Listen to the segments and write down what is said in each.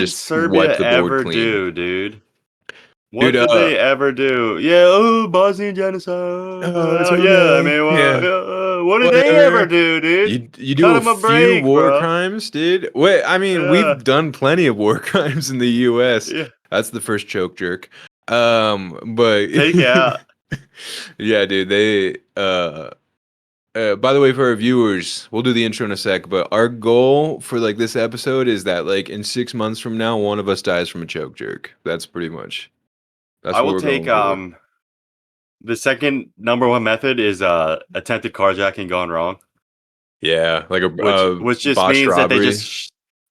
did just Serbia wipe the board ever clean. do, dude? What Dude, did they ever do? Yeah, Bosnian genocide. it's Yeah, I okay. mean, Yeah. what did they Whatever. ever do, dude? You Cut do a them a few break, war bro. crimes, dude. Wait, I mean, Yeah, we've done plenty of war crimes in the U.S. yeah. That's the first choke jerk. But Take it out. yeah, dude, they by the way, for our viewers, we'll do the intro in a sec, but our goal for like this episode is that like in 6 months from now, one of us dies from a choke jerk. That's pretty much I that's what will we're take going for. the second number one method is attempted carjacking gone wrong, Yeah, like a which just botched means that robbery.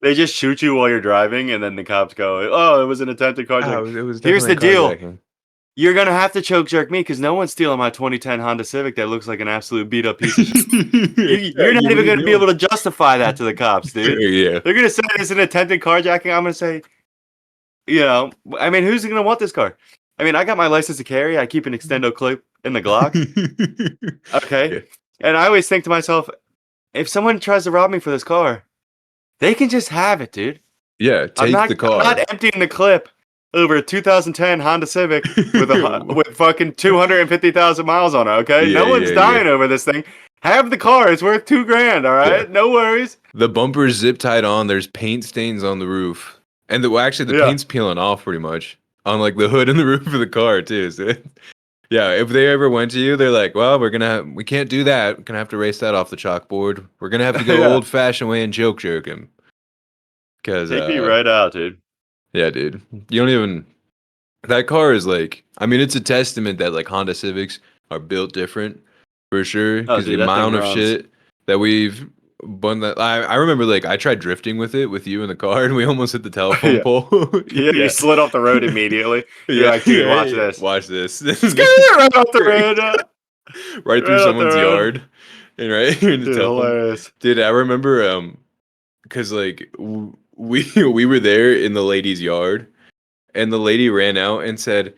they just shoot you while you're driving, and then the cops go, "Oh, it was an attempted carjacking." Oh, it was Here's definitely the a deal. carjacking. You're gonna have to choke jerk me because no one's stealing my 2010 Honda Civic that looks like an absolute beat up piece of shit. You're not Exactly. What even are you gonna be doing? able to justify that to the cops, dude. Yeah. They're gonna say it's an attempted carjacking. I'm gonna say, I mean, who's gonna want this car? I mean, I got my license to carry. I keep an extendo clip in the Glock. Okay, Yeah. and I always think to myself, if someone tries to rob me for this car, they can just have it, dude. Yeah, take the I'm car. not emptying the clip over a 2010 Honda Civic with fucking 250,000 miles on it. Okay, Yeah, no one's yeah, dying yeah. over this thing. Have the car; it's worth $2,000. All right, Yeah. no worries. The bumper's zip tied on. There's paint stains on the roof, and the Yeah, paint's peeling off pretty much on like the hood and the roof of the car too. So, yeah, if they ever went to you, they're like, "Well, we can't do that. We're gonna have to erase that off the chalkboard. We're gonna have to go yeah. old fashioned way and choke jerk him." Because Take me right out, dude. yeah, dude, you don't even. That car is like, I mean, it's a testament that like Honda Civics are built different for sure. Oh, Because the dude, that thing amount of runs. shit that we've I remember like I tried drifting with it with you in the car and we almost hit the telephone Yeah, pole. yeah. You Yeah, slid off the road immediately. You're yeah, like, dude, watch yeah. this. Watch this. Right off the road. Right through Right off the someone's road. yard and right in the Dude, telephone. hilarious. Dude, I remember because like we were there in the lady's yard and the lady ran out and said,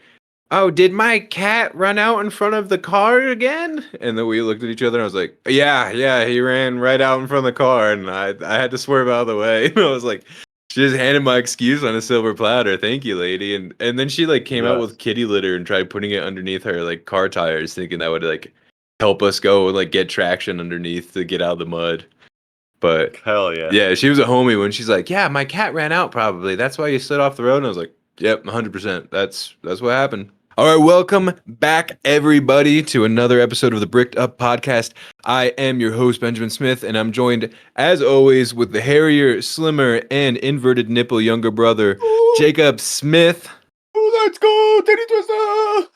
"Oh, did my cat run out in front of the car again?" And then we looked at each other and I was like, yeah, he ran right out in front of the car and I had to swerve out of the way. And I was like, she just handed my excuse on a silver platter. "Thank you, lady." And then she like came out Yes. with kitty litter and tried putting it underneath her like car tires, thinking that would like help us go and like get traction underneath to get out of the mud. But Hell yeah. yeah, she was a homie when she's like, "Yeah, my cat ran out probably. That's why you slid off the road." And I was like, "Yep, 100%. That's what happened." All right, welcome back, everybody, to another episode of the Bricked Up Podcast. I am your host, Benjamin Smith, and I'm joined, as always, with the hairier, slimmer, and inverted nipple younger brother, Jacob Smith. Let's go, Titty Twister!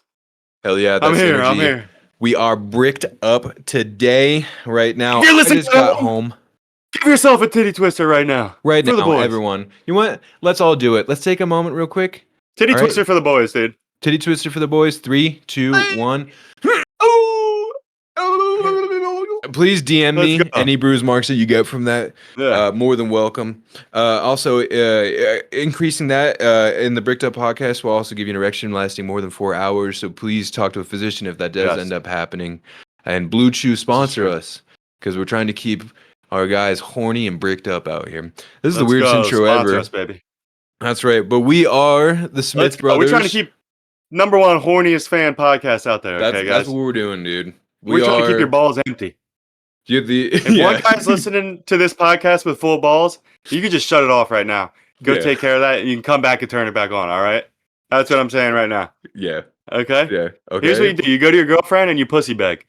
Hell yeah, I'm that's here. energy. I'm here. We are bricked up today, right now. If you're I listening just to got home, home. give yourself a titty twister right now. Right For the now, boys. everyone. You know what? Let's all do it. Let's take a moment real quick. Titty All right. twister for the boys, dude. Titty twister for the boys. 3, 2, 1. Please DM Let's me go. any bruise marks that you get from that. Yeah. More than welcome. Also, increasing that in the Bricked Up podcast will also give you an erection lasting more than 4 hours. So please talk to a physician if that does Yes. end up happening. And Blue Chew sponsor true. us because we're trying to keep our guys horny and bricked up out here. This is the Let's weirdest go. intro Sponsor ever. us, baby. That's right. But we are the Smith Let's go. brothers. We're trying to keep number one horniest fan podcast out there. Okay, That's guys. what we're doing, dude. We're trying to keep your balls empty. If one guy's listening to this podcast with full balls, you can just shut it off right now. Go take care of that, and you can come back and turn it back on. All right. That's what I'm saying right now. Yeah. Okay. Yeah. Okay. Here's what you do: you go to your girlfriend and you pussy beg.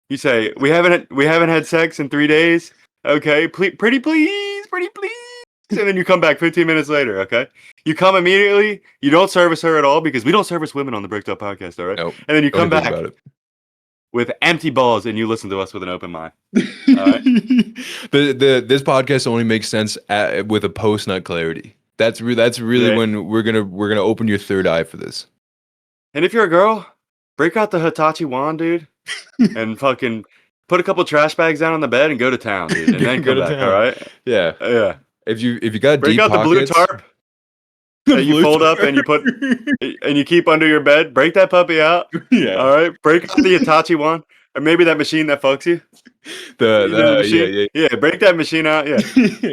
You say, "We haven't had sex in 3 days. Okay, pretty please, and then you come back 15 minutes later. Okay, you come immediately. You don't service her at all because we don't service women on the Bricked Up Podcast. All right. Nope. And then you come Don't think back about it. with empty balls and you listen to us with an open mind. Right. This podcast only makes sense with a post nut clarity. That's really when we're gonna open your third eye for this. And if you're a girl, break out the Hitachi wand, dude, and fucking put a couple trash bags down on the bed and go to town, dude, and then come back. All right? Yeah. Yeah. If you got break deep out pockets, the blue tarp that you fold up and you put and you keep under your bed. Break that puppy out. Yeah. All right. Break out the Hitachi one, or maybe that machine that fucks you. The machine. Yeah. Break that machine out. Yeah.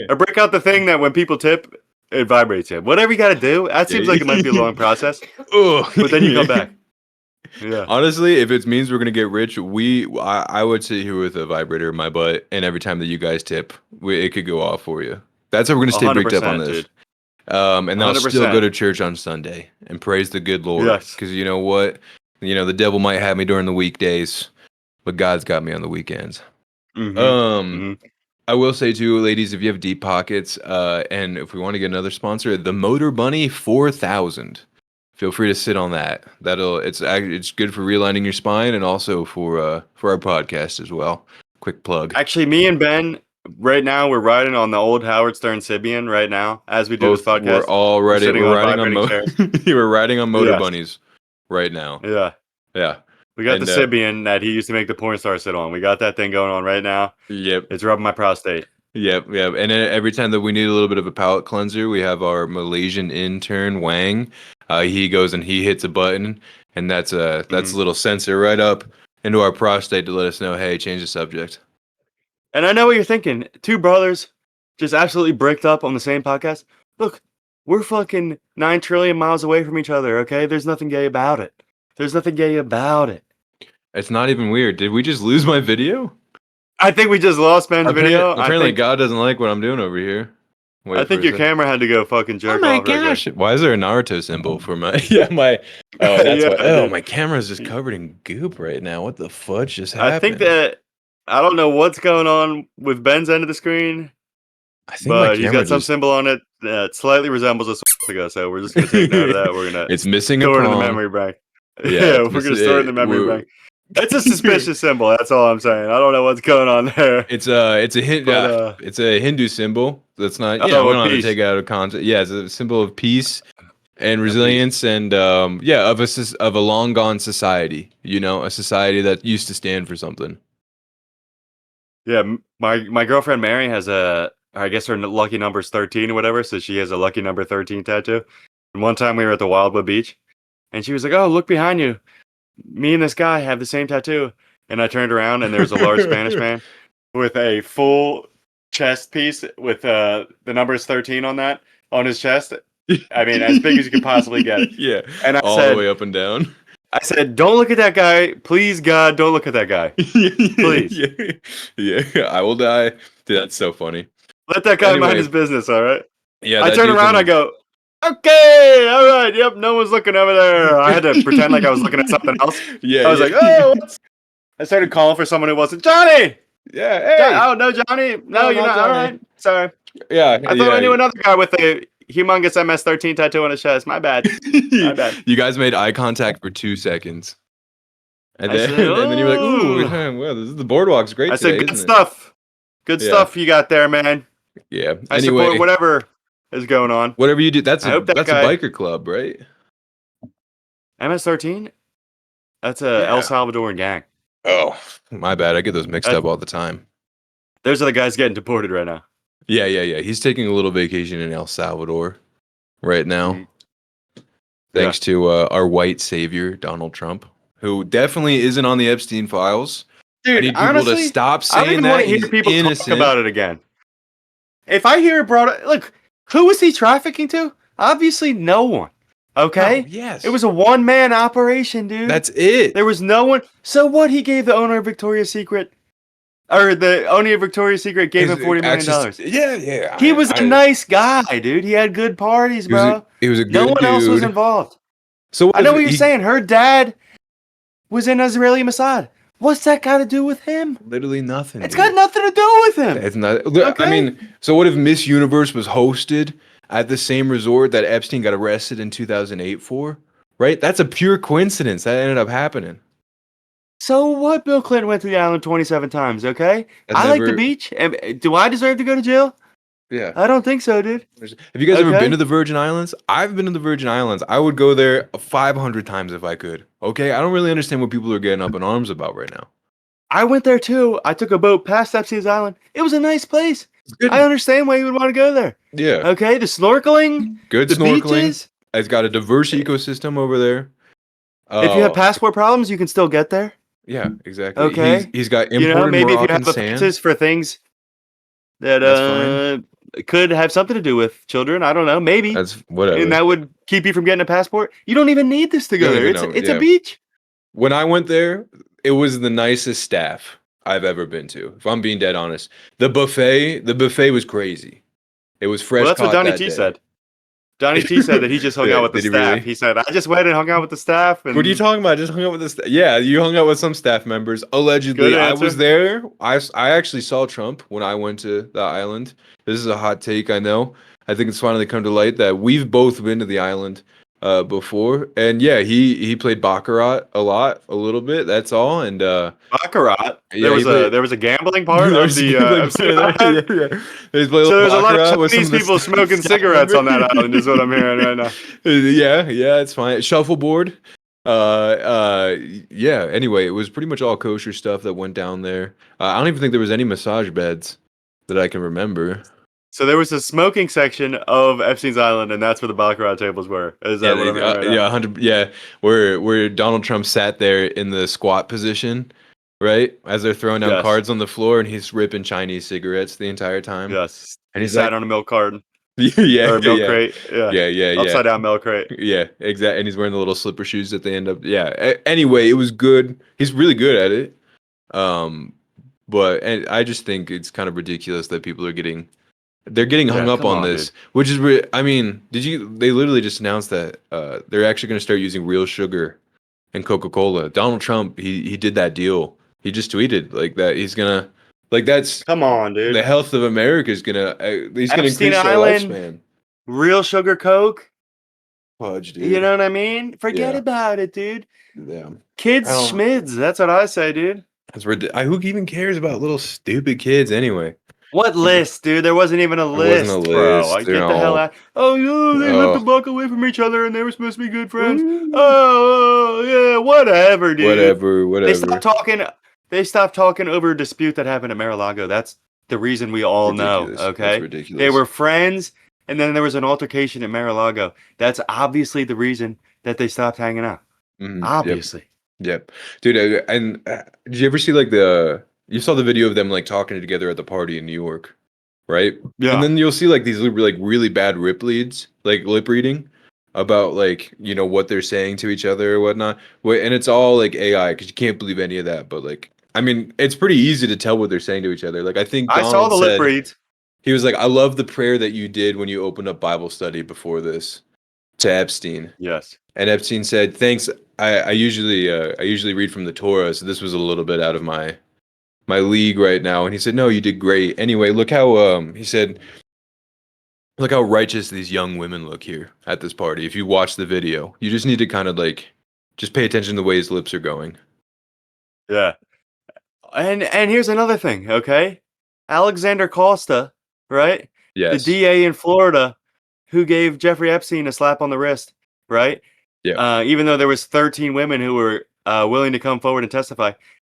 Or break out the thing that when people tip, it vibrates you. Whatever you got to do. That seems like it might be a long process, Oh, but then you come back. Yeah. Honestly, if it means we're gonna get rich, I would sit here with a vibrator in my butt, and every time that you guys tip, it could go off for you. That's how we're gonna stay bricked up on 100%, this. dude. And I'll still go 100%. to church on Sunday and praise the good Lord. Yes. Because you know what? The devil might have me during the weekdays, but God's got me on the weekends. Mm-hmm. Um, I will say too, ladies, if you have deep pockets, and if we want to get another sponsor, the Motor Bunny 4000. Feel free to sit on that. It's good for realigning your spine and also for our podcast as well. Quick plug. Actually, me and Ben right now we're riding on the old Howard Stern Sibian right now as we do this Both podcast. we're all ready. Sitting We're on riding on vibrating chairs. we're riding on Motor Yes. Bunnies right now. Yeah. Yeah. We got And, the Sibian that he used to make the porn star sit on. We got that thing going on right now. Yep. It's rubbing my prostate. Yep. And then every time that we need a little bit of a palate cleanser, we have our Malaysian intern Wang. He goes and he hits a button, and that's a little sensor right up into our prostate to let us know, hey, change the subject. And I know what you're thinking. Two brothers just absolutely bricked up on the same podcast. Look, we're fucking 9 trillion miles away from each other, okay? There's nothing gay about it. There's nothing gay about it. It's not even weird. Did we just lose my video? I think we just lost Ben's video. Apparently, God doesn't like what I'm doing over here. Wait I think your camera had to go fucking jerk oh my off. Right gosh! Why is there a Naruto symbol for my? Oh, that's Yeah, why. Oh, dude. my camera's just covered in goop right now. What the fudge just happened? I think that I don't know what's going on with Ben's end of the screen, I think my but he's camera got some just symbol on it that slightly resembles a swastika. So we're just gonna take note of that. We're gonna it's missing a store it in the prong. memory bank. Yeah, we're gonna store it in the memory bank. It's a suspicious symbol. That's all I'm saying. I don't know what's going on there. It's a But, it's a Hindu symbol. That's not we Oh, don't have to peace. take it out of context. Yeah, it's a symbol of peace and resilience, and of a long gone society. A society that used to stand for something. Yeah, my girlfriend Mary has I guess her lucky number is 13 or whatever, so she has a lucky number 13 tattoo. And one time we were at the Wildwood Beach, and she was like, "Oh, look behind you. Me and this guy have the same tattoo." And I turned around, and there's a large Spanish man with a full chest piece with the numbers 13 on his chest. I mean, as big as you could possibly get it. Yeah, And I all said, the way up and down. I said, "Don't look at that guy. Please, God, don't look at that guy. Please. Yeah, I will die. Dude, that's so funny. Let that guy mind Anyway. his business, all right?" Yeah, I that turn dude's around, in- I go, "Okay, all right, yep, no one's looking over there." I had to pretend like I was looking at something else. Yeah, I was like, "Oh," what's... I started calling for someone who wasn't Johnny. yeah, hey, Oh no, Johnny, no, you're not. All Johnny. right, sorry. yeah. I thought I knew another guy with a humongous MS-13 tattoo on his chest. My bad. My bad. You guys made eye contact for 2 seconds, and I then said, and then you were like, "Ooh, "Ooh." well, this is the boardwalk's great I today, said, "Good isn't stuff. Good Yeah. stuff you got there, man. it?" Yeah. I Anyway, support whatever is going on." whatever you do, that's I a hope that guy- a biker club, right? MS-13? That's a El Yeah. Salvadoran gang. Oh, my bad. I get those mixed up all the time. Those are the guys getting deported right now. Yeah. He's taking a little vacation in El Salvador right now, Mhm. thanks to our white savior Donald Trump, who definitely isn't on the Epstein files. I Dude, need people honestly, to stop I don't saying even want that. to hear He's people innocent. talk about it again. If I hear it brought up, look, who was he trafficking to? Obviously, no one. Okay? Oh, yes. It was a one-man operation, dude. That's it. There was no one. So what? He gave the owner of Victoria's Secret, or the owner of Victoria's Secret gave him $40 million. Yeah. He was a nice guy, dude. He had good parties, bro. He was a good No one else was dude. involved. So I know what you're saying. Her dad was in Israeli Mossad. What's that got to do with him? Literally nothing. It's dude. got nothing to do with him. It's not. Look, I Okay. mean, so what if Miss Universe was hosted at the same resort that Epstein got arrested in 2008 for? Right? That's a pure coincidence. That ended up happening. So what? Bill Clinton went to the island 27 times, okay? I like the beach. Do I deserve to go to jail? Yeah. I don't think so, dude. Have you guys ever Okay. been to the Virgin Islands? I've been to the Virgin Islands. I would go there 500 times if I could. Okay? I don't really understand what people are getting up in arms about right now. I went there too. I took a boat past Epstein's Island. It was a nice place. It's good. I understand why you would want to go there. Yeah. Okay, the snorkeling, Good the snorkeling. beaches. It's got a diverse ecosystem over there. If you have passport problems, you can still get there. Yeah, exactly. Okay. He's got imported Maybe if you Moroccan have sand. offenses for things that That's fine. could have something to do with children. I don't know, maybe, That's whatever. and that would keep you from getting a passport. You don't even need this to You go don't there. even It's know. it's a Yeah. beach. When I went there, it was the nicest staff I've ever been to. If I'm being dead honest, the buffet was crazy. It was Well, fresh that's what caught Donnie that T day. said. Donnie T said that he just hung out with the Did he staff. really? He said, "I just went and hung out with the staff." What are you And talking about? I just hung out with this. Yeah, you hung out with some staff members. good Allegedly, I was answer. there. I actually saw Trump when I went to the island. This is a hot take, I know. I think it's finally come to light that we've both been to the island before, and yeah, he played baccarat a little bit. That's all, and Baccarat. yeah, he played. There was a gambling part of There's a the gambling FC part of there. Island. Yeah, yeah. They play a So little there's a lot of baccarat with some Chinese of the people smoking staff cigarettes members. on that island, is what I'm hearing right now. Yeah, yeah, it's fine. Shuffleboard. Yeah. Anyway, it was pretty much all kosher stuff that went down there. I don't even think there was any massage beds that I can remember. So there was a smoking section of Epstein's Island, and that's where the baccarat tables were. Is Yeah, that what I'm hearing right now? yeah, 100. Yeah, where Donald Trump sat there in the squat position, right, as they're throwing down Yes. cards on the floor, and he's ripping Chinese cigarettes the entire time, Yes. and He he's sat like, on a milk carton yeah, or a milk yeah, crate. Yeah. yeah, yeah, yeah. Upside down milk crate. Yeah, exactly. And he's wearing the little slipper shoes that they end up. Yeah. Anyway, it was good. He's really good at it. Um, but and I just think it's kind of ridiculous that people are getting hung Yeah, up come on on, this, dude. which is I mean, did you? They literally just announced that they're actually going to start using real sugar in Coca-Cola. Donald Trump, he did that deal. He just tweeted like that. He's gonna like that's Come on, the dude. health of America is gonna. He's gonna Epstein increase our Island, lifespan. real sugar Coke. Fudge, You dude. know what I mean? Forget Yeah. about it, dude. Yeah. I Kids don't. schmids. That's what I say, dude. That's who even cares about little stupid kids anyway? What Like, list, dude? There wasn't even a it wasn't a list, bro. I list, you get the hell know. out. Oh, no, they lived a Oh, block away from each other and they were supposed to be good friends. Oh, yeah, whatever, dude. whatever, They stopped whatever. talking. They stopped talking over a dispute that happened at Mar-a-Lago. That's the reason we all know. Ridiculous. That's Okay, they ridiculous. were friends, and then there was an altercation at Mar-a-Lago. That's obviously the reason that they stopped hanging out. Yep. Obviously, Yep. Dude, and did you ever see like you saw the video of them like talking together at the party in New York, right? And yeah. then you'll see like these like really bad lip reading about like, what they're saying to each other or whatnot. And it's all like AI because you can't believe any of that. But like, I mean, it's pretty easy to tell what they're saying to each other. Like, I think I saw Donald the lip said, reads. he was like, I love the prayer that you did when you opened up Bible study before this to Epstein. Yes. And Epstein said, "Thanks. I usually read from the Torah, so this was a little bit out of my league right now." And he said, "No, you did great. Anyway, look how he said, look how righteous these young women look here at this party. If you watch the video, you just need to kind of like just pay attention to the way his lips are going." Yeah. And here's another thing, okay? Alexander Costa, right? The Yes. DA in Florida who gave Jeffrey Epstein a slap on the wrist, right? Yeah. Even though there was 13 women who were willing to come forward and testify.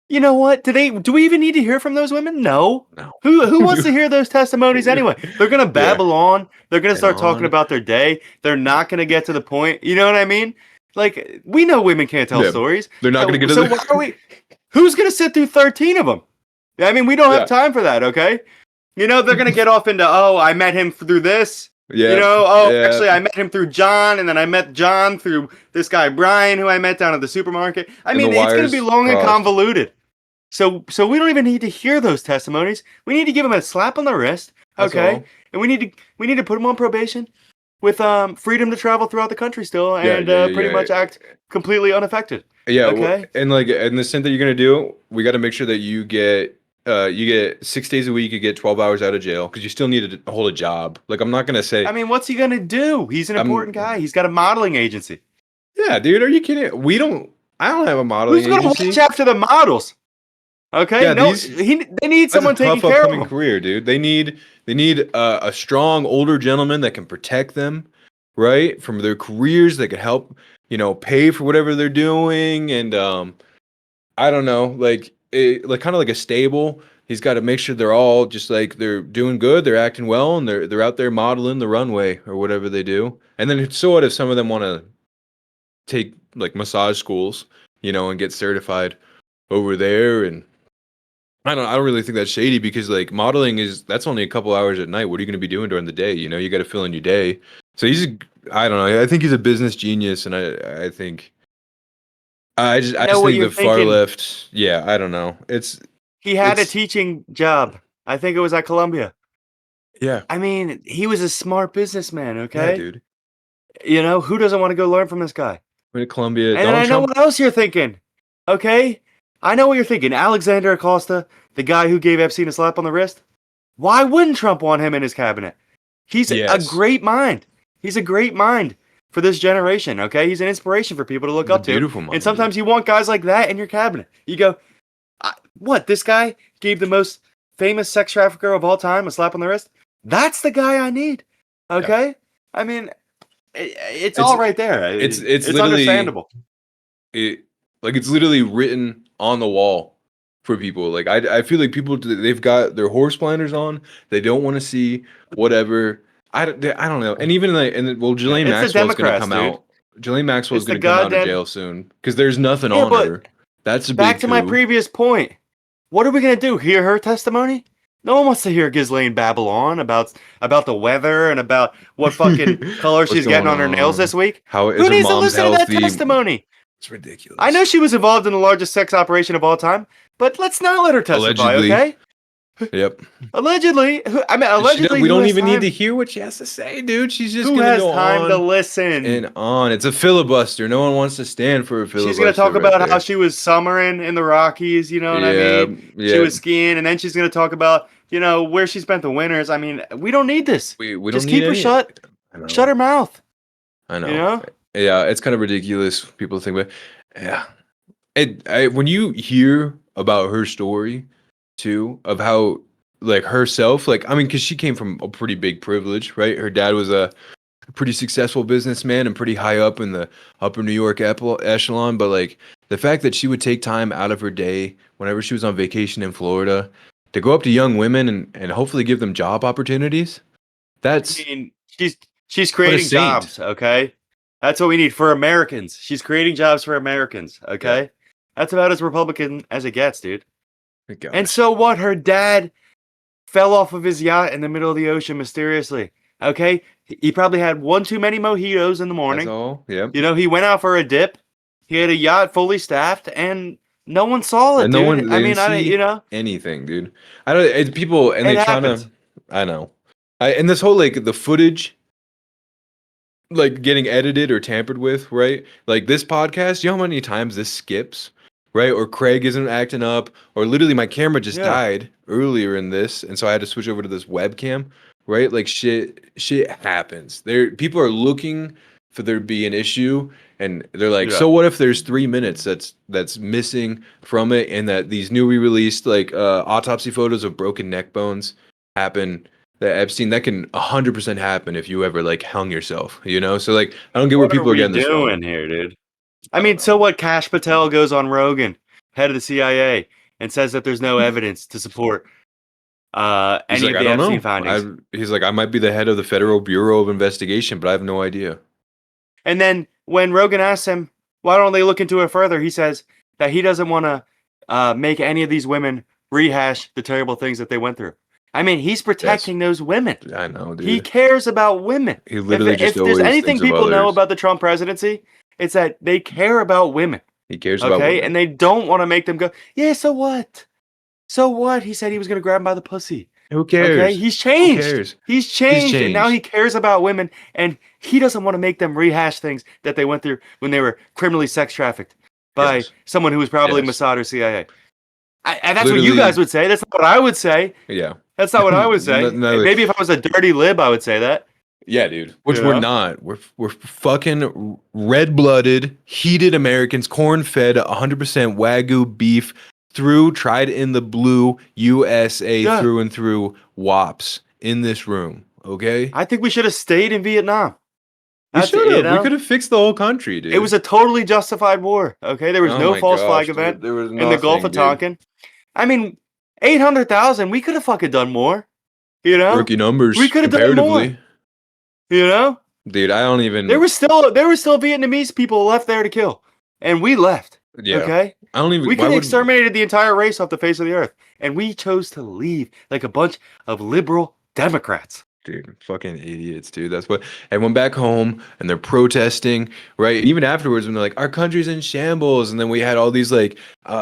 You know what? Do we even need to hear from those women? No. No. Who wants to hear those testimonies anyway? They're gonna Yeah. babble on. They're gonna And start talking on. about their day. They're not gonna get to the point. You know what I mean? Like we know women can't tell Yeah. stories. They're not going to get to So the. why are we? Who's gonna sit through 13 of them? I mean, we don't have Yeah. time for that. Okay. You know they're gonna get off into I met him through this. Yeah. You know, Yeah. actually, I met him through John, and then I met John through this guy Brian, who I met down at the supermarket. I And the mean, it's going to wires be long and crossed. convoluted. So we don't even need to hear those testimonies. We need to give him a slap on the wrist, That's okay? all. And we need to put him on probation with freedom to travel throughout the country still, Yeah. and Yeah. Yeah. pretty Yeah. much act completely unaffected. Yeah, Okay. and like in the stint that you're gonna do, we got to make sure that you get 6 days a week. You get 12 hours out of jail because you still need to hold a job. Like I'm not gonna say, I mean, what's he gonna do? He's an important I'm. guy. He's got a modeling agency. Yeah, dude, are you kidding? We don't. I don't have a modeling Who's gonna agency. watch after the models? Okay, Yeah, no, these. they need That's a someone taking tough care of upcoming them. career, dude. They need a strong older gentleman that can protect them, right, from their careers. That could help, pay for whatever they're doing, and I don't know, like kind of like a stable. He's got to make sure they're all just like they're doing good, they're acting well, and they're out there modeling the runway or whatever they do. And then so what if some of them want to take like massage schools, and get certified over there, and I don't really think that's shady because like modeling that's only a couple hours at night. What are you going to be doing during the day? You know, you got to fill in your day. So I don't know. I think he's a business genius, and I think I I know just what think you're the far thinking. left. Yeah, I don't know. He had a It's teaching job. I think it was at Columbia. yeah, I mean, he was a smart businessman, yeah, okay? dude. You know, who doesn't want to go learn from this guy? Went to Columbia. And then Donald I know Trump. what else you're thinking, okay? I know what you're thinking. Alexander Acosta, the guy who gave Epstein a slap on the wrist. Why wouldn't Trump want him in his cabinet? He's a Yes, great mind. He's a great mind for this generation, okay? He's an inspiration for people to look he's a up to. beautiful And mind, dude. sometimes you want guys like that in your cabinet. You go, what? This guy gave the most famous sex trafficker of all time a slap on the wrist? That's the guy I need, Yeah, okay? I mean, it's it's all right there. it's It's literally understandable. it like it's literally written on the wall for people. Like I feel like people they've got their horse blinders on. They don't want to see whatever. I don't know. And even like well, Ghislaine It's the Maxwell's going to Democrats, come dude. out. Ghislaine Maxwell's It's the going to come out of goddamn. jail soon because there's nothing Yeah, on but her. That's a back big to my coup. previous point. What are we gonna do? Hear her testimony? No one wants to hear Ghislaine babble on about the weather and about what fucking color What's she's getting going on her nails this on? week. How is Who her needs to mom's listen to that healthy? testimony? It's I know ridiculous. she was involved in the largest sex operation of all time, but let's not let her testify, Allegedly. okay? Yep. Allegedly, allegedly, We who don't has even need to time? hear what she has to say, dude. She's just Who gonna has go time to on listen? and on. It's a filibuster. No one wants to stand for a She's gonna filibuster talk right about how there. she was summering in the Rockies, you know what I Yeah, mean? She yeah. was skiing, and then she's gonna talk about, where she spent the winters. I mean, we don't need this. We don't Just need keep her any. shut. I Shut know. her mouth. I You know. know? Yeah, it's kind of ridiculous. People think, but yeah. When you hear about her story too, of how like herself, like I mean, because she came from a pretty big privilege, right? Her dad was a pretty successful businessman and pretty high up in the upper New York echelon. But like the fact that she would take time out of her day whenever she was on vacation in Florida to go up to young women and hopefully give them job opportunities, I that's mean, she's what a creating saint. jobs, okay? That's what we need for Americans. She's creating jobs for Americans, Yeah. okay? That's about as Republican as it gets, dude. My And gosh. so what? Her dad fell off of his yacht in the middle of the ocean mysteriously. Okay? He probably had one too many mojitos in the That's morning. all. Yep. He went out for a dip. He had a yacht fully staffed, and no one saw it, And no dude. one, I they didn't mean, see anything, dude. I don't, people, and it they trying to, happens. I know. And this whole, like, the footage, like, getting edited or tampered with, right? Like, this podcast, you know how many times this skips, right? Or Craig isn't acting up, or literally my camera just Yeah. died earlier in this, and so I had to switch over to this webcam, right? Like, shit happens. People are looking for there to be an issue, and they're like, Yeah. so what if there's 3 minutes that's missing from it, and that these newly released like autopsy photos of broken neck bones happen, that Epstein, that can 100% happen if you ever like hung yourself, you know? So like I don't get where What are people are we getting this from. doing here, dude? I I don't mean, know. so what? Cash Patel goes on Rogan, head of the CIA, and says that there's no evidence to support He's any like, of I the don't Epstein know. findings. He's like, I might be the head of the Federal Bureau of Investigation, but I have no idea. And then when Rogan asks him, why don't they look into it further? He says that he doesn't want to make any of these women rehash the terrible things that they went through. I mean, he's Yes, protecting those women. I know, He dude. cares about women. He If literally just if there's always anything thinks of people know others. about the Trump presidency, it's that they care about women. He cares about Okay? women. And they don't want to make them go, yeah, so what? So what? He said he was going to grab him by the pussy. Who Okay? cares? He's Who changed. cares? He's He's changed. And now he changed. cares about women. And he doesn't want to make them rehash things that they went through when they were criminally sex trafficked by Yes. someone who was probably Yes. Mossad or CIA. And that's what you guys Literally, would say. That's not what I would say. yeah. That's not what I would No, say. no, Maybe if I was a dirty lib, I would say that. yeah, dude. Which You we're know? not. We're fucking red-blooded, heated Americans, corn-fed, 100% Wagyu beef tried in the blue USA Yeah. through and through WAPs in this room. Okay, I think we should have stayed in Vietnam. we That's should it, have. We could have fixed the whole country, It dude. was a totally justified war. Okay, there was Oh no my false flag gosh, event dude. There was in the Gulf nothing, of dude. Tonkin. I mean, 800,000. We could have fucking done more. You know, Rookie we numbers could have done more. comparatively, You know, dude. I don't there even. was still Vietnamese people left there to kill, and we left. Yeah. Okay? I don't even. We Why could have would exterminated the entire race off the face of the earth, and we chose to leave like a bunch of liberal Democrats. dude, fucking idiots, dude. That's what everyone back home and they're protesting, right? Even afterwards, when they're like, our country's in shambles, and then we had all these like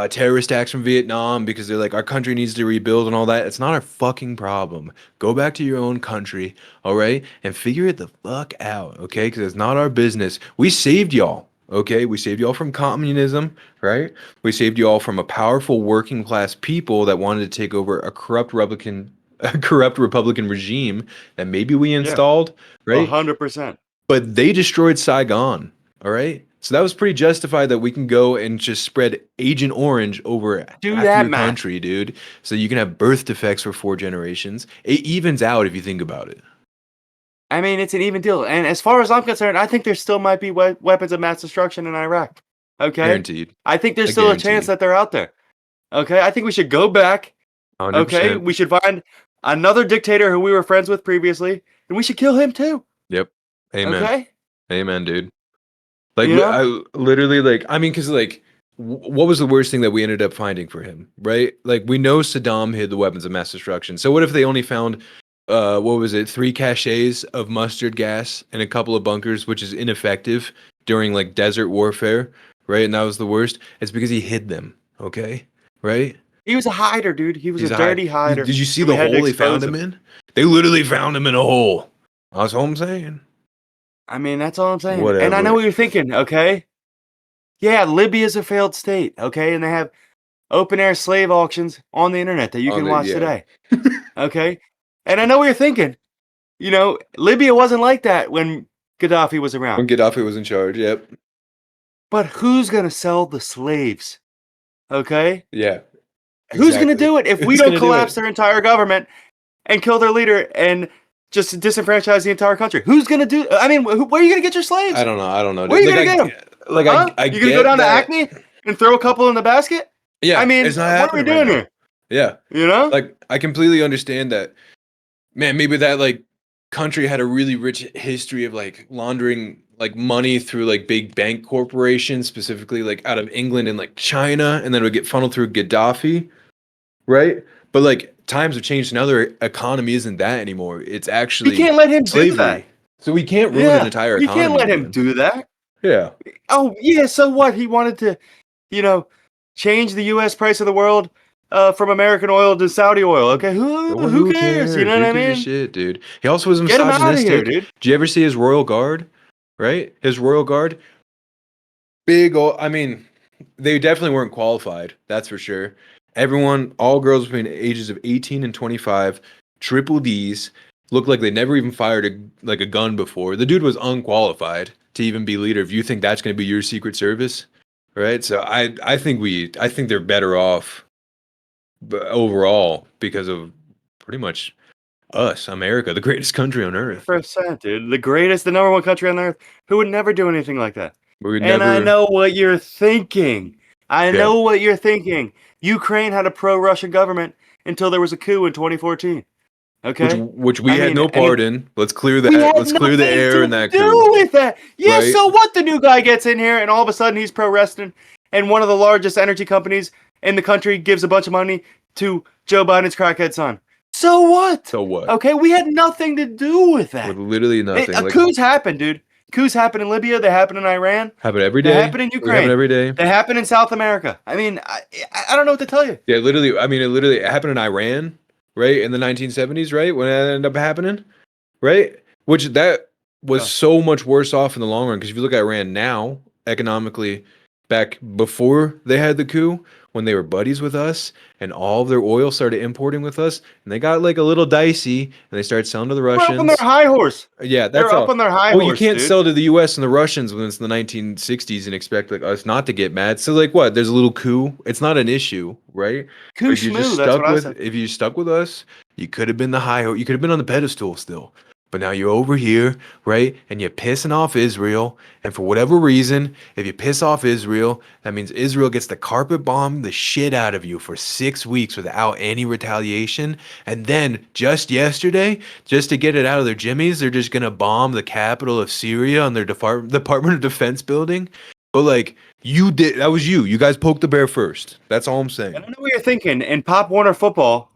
terrorist acts from Vietnam because they're like, our country needs to rebuild and all that. It's not our fucking problem. Go back to your own country, all right, and figure it the fuck out, okay? Because it's not our business. We saved y'all. Okay, we saved y'all from communism, right? We saved y'all from a powerful working class people that wanted to take over a corrupt Republican regime that maybe we Yeah, installed, right? 100%. But they destroyed Saigon, all right? So that was pretty justified that we can go and just spread Agent Orange over Do half that your math. country, dude. So you can have birth defects for 4 generations. It evens out if you think about it. I mean, it's an even deal. And as far as I'm concerned, I think there still might be weapons of mass destruction in Iraq. Okay? Guaranteed. I think there's I still a chance guarantee. that they're out there. Okay? I think we should go back. Okay? 100%. We should find another dictator who we were friends with previously, and we should kill him too. Yep. Amen. Okay? Amen, dude. Like You know? I literally like I mean cuz like what was the worst thing that we ended up finding for him, right? Like we know Saddam hid the weapons of mass destruction. So what if they only found what was it? 3 caches of mustard gas and a couple of bunkers, which is ineffective during like desert warfare, right? And that was the worst. It's because he hid them, okay? Right? He was a hider, dude. He was a He's a high. dirty hider. Did you see And we the had to hole they found expose him him. in? They literally found him in a hole. That's all I'm saying. I mean, that's all I'm saying. And I know Whatever. what you're thinking, okay? Yeah, Libya's a failed state, okay? And they have open air slave auctions on the internet that you On can the watch yeah. today. Okay? And I know what you're thinking. You know, Libya wasn't like that when Gaddafi was around. When Gaddafi was in charge, yep. But who's going to sell the slaves? Okay? Yeah. Who's going to Exactly. do it if we Who's don't gonna do collapse it? their entire government and kill their leader and just disenfranchise the entire country? Who's going to do I mean, where are you going to get your slaves? I don't know. I don't know, Where are dude. you going to get them? Like Huh? I You going to go get down to that. Acme and throw a couple in the basket? I Yeah, mean, it's not what are we happening right doing now. here? Yeah, You know? like I completely understand that. Man, maybe that like country had a really rich history of like laundering like money through like big bank corporations, specifically like out of England and like China, and then it would get funneled through Gaddafi, right? But like times have changed. Now their economy isn't that anymore. It's You actually can't let him do that. slavery. So we can't ruin an Yeah, entire you can't economy let him again. do that. Yeah. Oh, yeah, so what? He wanted to, you know, change the US price of the world from American oil to Saudi oil. Okay, who Who cares? You cares? know what Who I gives a mean? shit, dude? He also was Get him out of here, misogynistic. dude. Did you ever see his royal guard? Right? His royal guard? Big old, I mean, they definitely weren't qualified. That's for sure. Everyone, all girls between the ages of 18 and 25, triple D's, looked like they never even fired like a gun before. The dude was unqualified to even be leader. If you think that's going to be your secret service, right? So I think they're better off overall because of pretty much us, America, the greatest country on earth. 100%, dude. The greatest, the number one country on earth who would never do anything like that. We would And I never, know what you're thinking. I yeah, know what you're thinking. Ukraine had a pro-Russian government until there was a coup in 2014. Okay? which we I had mean, no and part in. Let's clear we that. had Let's clear the nothing air in to that do coup, with that. Yeah, right? so what? The new guy gets in here and all of a sudden he's pro wrestling, and one of the largest energy companies in the country gives a bunch of money to Joe Biden's crackhead son. So what? So what? Okay, we had nothing to do with With that. literally nothing. Like Coups happen, dude. Coups happen in Libya. They happen in Iran. happen every They day. happen in We happen Ukraine. every day. They happen in South America. I mean, I don't know what to tell you. Yeah, literally. I mean, it happened in Iran, right, in the 1970s, right, when it ended up happening, right? Which that was Yeah. so much worse off in the long run because if you look at Iran now, economically, back before they had the coup, when they were buddies with us and all of their oil started importing with us, and they got like a little dicey and they started selling to the They're up on their Russians. high horse. Yeah, They're that's up all. on their high Well, you horse, can't dude. sell to the U.S. and the Russians when it's the 1960s and expect like us not to get mad. So like, what? There's a little coup. It's not an issue, right? Coup But if you just schmoo, that's what I said. if you stuck with us, you could have been the high. You could have been on the pedestal still. But now you're over here, right? And you're pissing off Israel. And for whatever reason, if you piss off Israel, that means Israel gets to carpet bomb the shit out of you for 6 weeks without any retaliation. And then just yesterday, just to get it out of their jimmies, they're just gonna bomb the capital of Syria on their Department of Defense building. But like you did, that was you. You guys poked the bear first. That's all I'm saying. And I know what you're thinking. In Pop Warner football,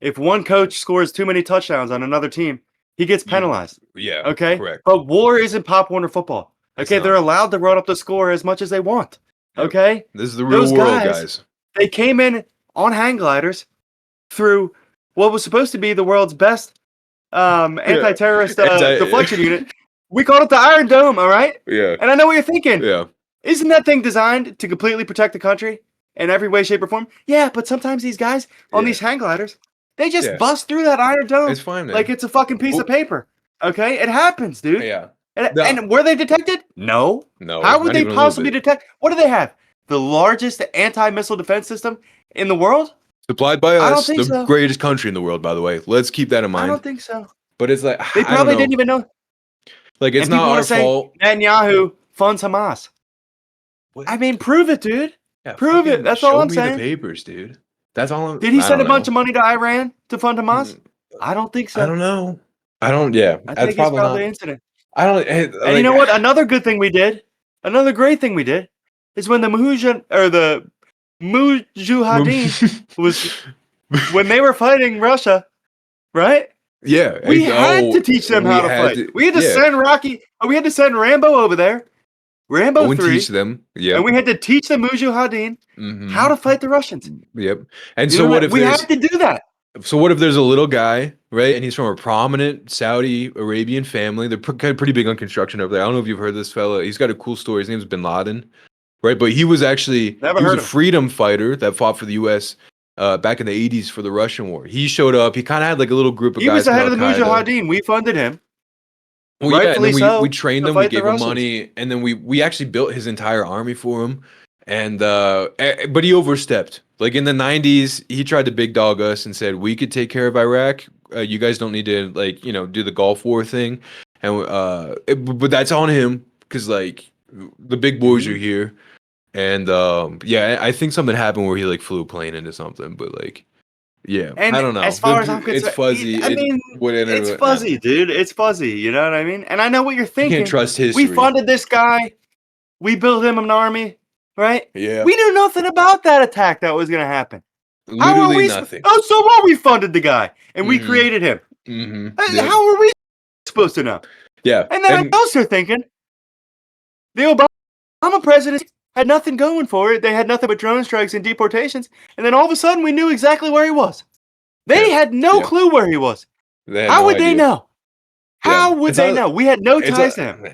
if one coach scores too many touchdowns on another team, he gets penalized. Yeah, Okay? correct. But war isn't Pop Warner football. It's Okay? They're not. allowed to run up the score as much as they want. Yep. Okay? This is the real Those world, guys, guys. they came in on hang gliders through what was supposed to be the world's best anti-terrorist deflection unit. We called it the Iron Dome, all right? Yeah. And I know what you're thinking. Yeah. Isn't that thing designed to completely protect the country in every way, shape, or form? Yeah, but sometimes these guys on these hang gliders, they just bust through that Iron Dome It's fine, man. like it's a fucking piece of paper. Okay? It happens, dude. Yeah. And were they detected? No. No. How would not they even a little possibly bit. detect? What do they have? The largest anti-missile defense system in the world? Supplied by I don't us, think the so. greatest country in the world, by the way. Let's keep that in mind. I don't think so. But it's like They I don't probably know. didn't even know. Like it's And not people want our to say fault. Netanyahu funds Hamas. What? I mean, prove it, dude. Yeah, Prove it. fucking That's all I'm Show me saying. the papers, dude. That's all. Did he I send don't a bunch know. of money to Iran to fund Hamas? I don't think so. I don't know. I don't. Yeah, I that's think it's probably probably not. an incident. I don't. And you know what? Another good thing we did, another great thing we did, is when the Mujahideen was when they were fighting Russia, right? Yeah, We had to teach them how to fight. We had to send we had to send Rambo over there, Rambo Go and 3, teach them. Yeah, and we had to teach the Mujahideen how to fight the Russians. Yep. And You so know what if we there's had to do that? so what if there's a little guy, right? And he's from a prominent Saudi Arabian family. They're kind of pretty big on construction over there. I don't know if you've heard this fella. He's got a cool story. His name's Bin Laden, right? But he was actually Never he was heard a of him. freedom fighter that fought for the U.S. Back in the '80s for the Russian war. He showed up. He kind of had like a little group of He was guys the from head Al of the Qaeda. Mujahideen. We funded him, Well, yeah, and rightfully then we so, trained to him, we fight the gave him Russians. money, and then we actually built his entire army for him. And but he overstepped. Like in the '90s, he tried to big dog us and said we could take care of Iraq. You guys don't need to like do the Gulf War thing. And but that's on him because like the big boys are here. And yeah, I think something happened where he like flew a plane into something. But like yeah, And I don't know. as far as I'm It's concerned, fuzzy. I mean, it's fuzzy, dude. It's fuzzy. You know what I mean? And I know what you're You thinking. can't trust We history. funded this guy. We built him an army, right? Yeah. We knew nothing about that attack that was going to happen. How are Literally we? nothing. Oh, so what? We funded the guy and we Mhm. created him. Yep. How are we supposed to know? Yeah. And then I also thinking the Obama presidency had nothing going for it. They had nothing but drone strikes and deportations. And then all of a sudden, we knew exactly where he was. They had no clue where he was. How would they know? How would they know? We had no ties to him.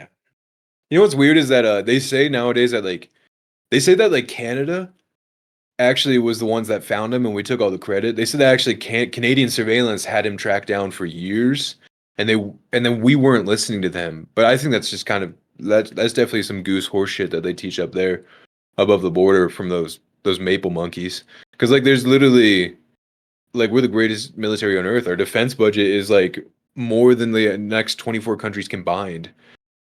You know what's weird is that they say nowadays that like Canada actually was the ones that found him and we took all the credit. They said that actually Canadian surveillance had him tracked down for years and then we weren't listening to them. But I think that's just kind of that's definitely some goose horse shit that they teach up there above the border from those maple monkeys. Because like there's literally like we're the greatest military on earth. Our defense budget is like more than the next 24 countries combined.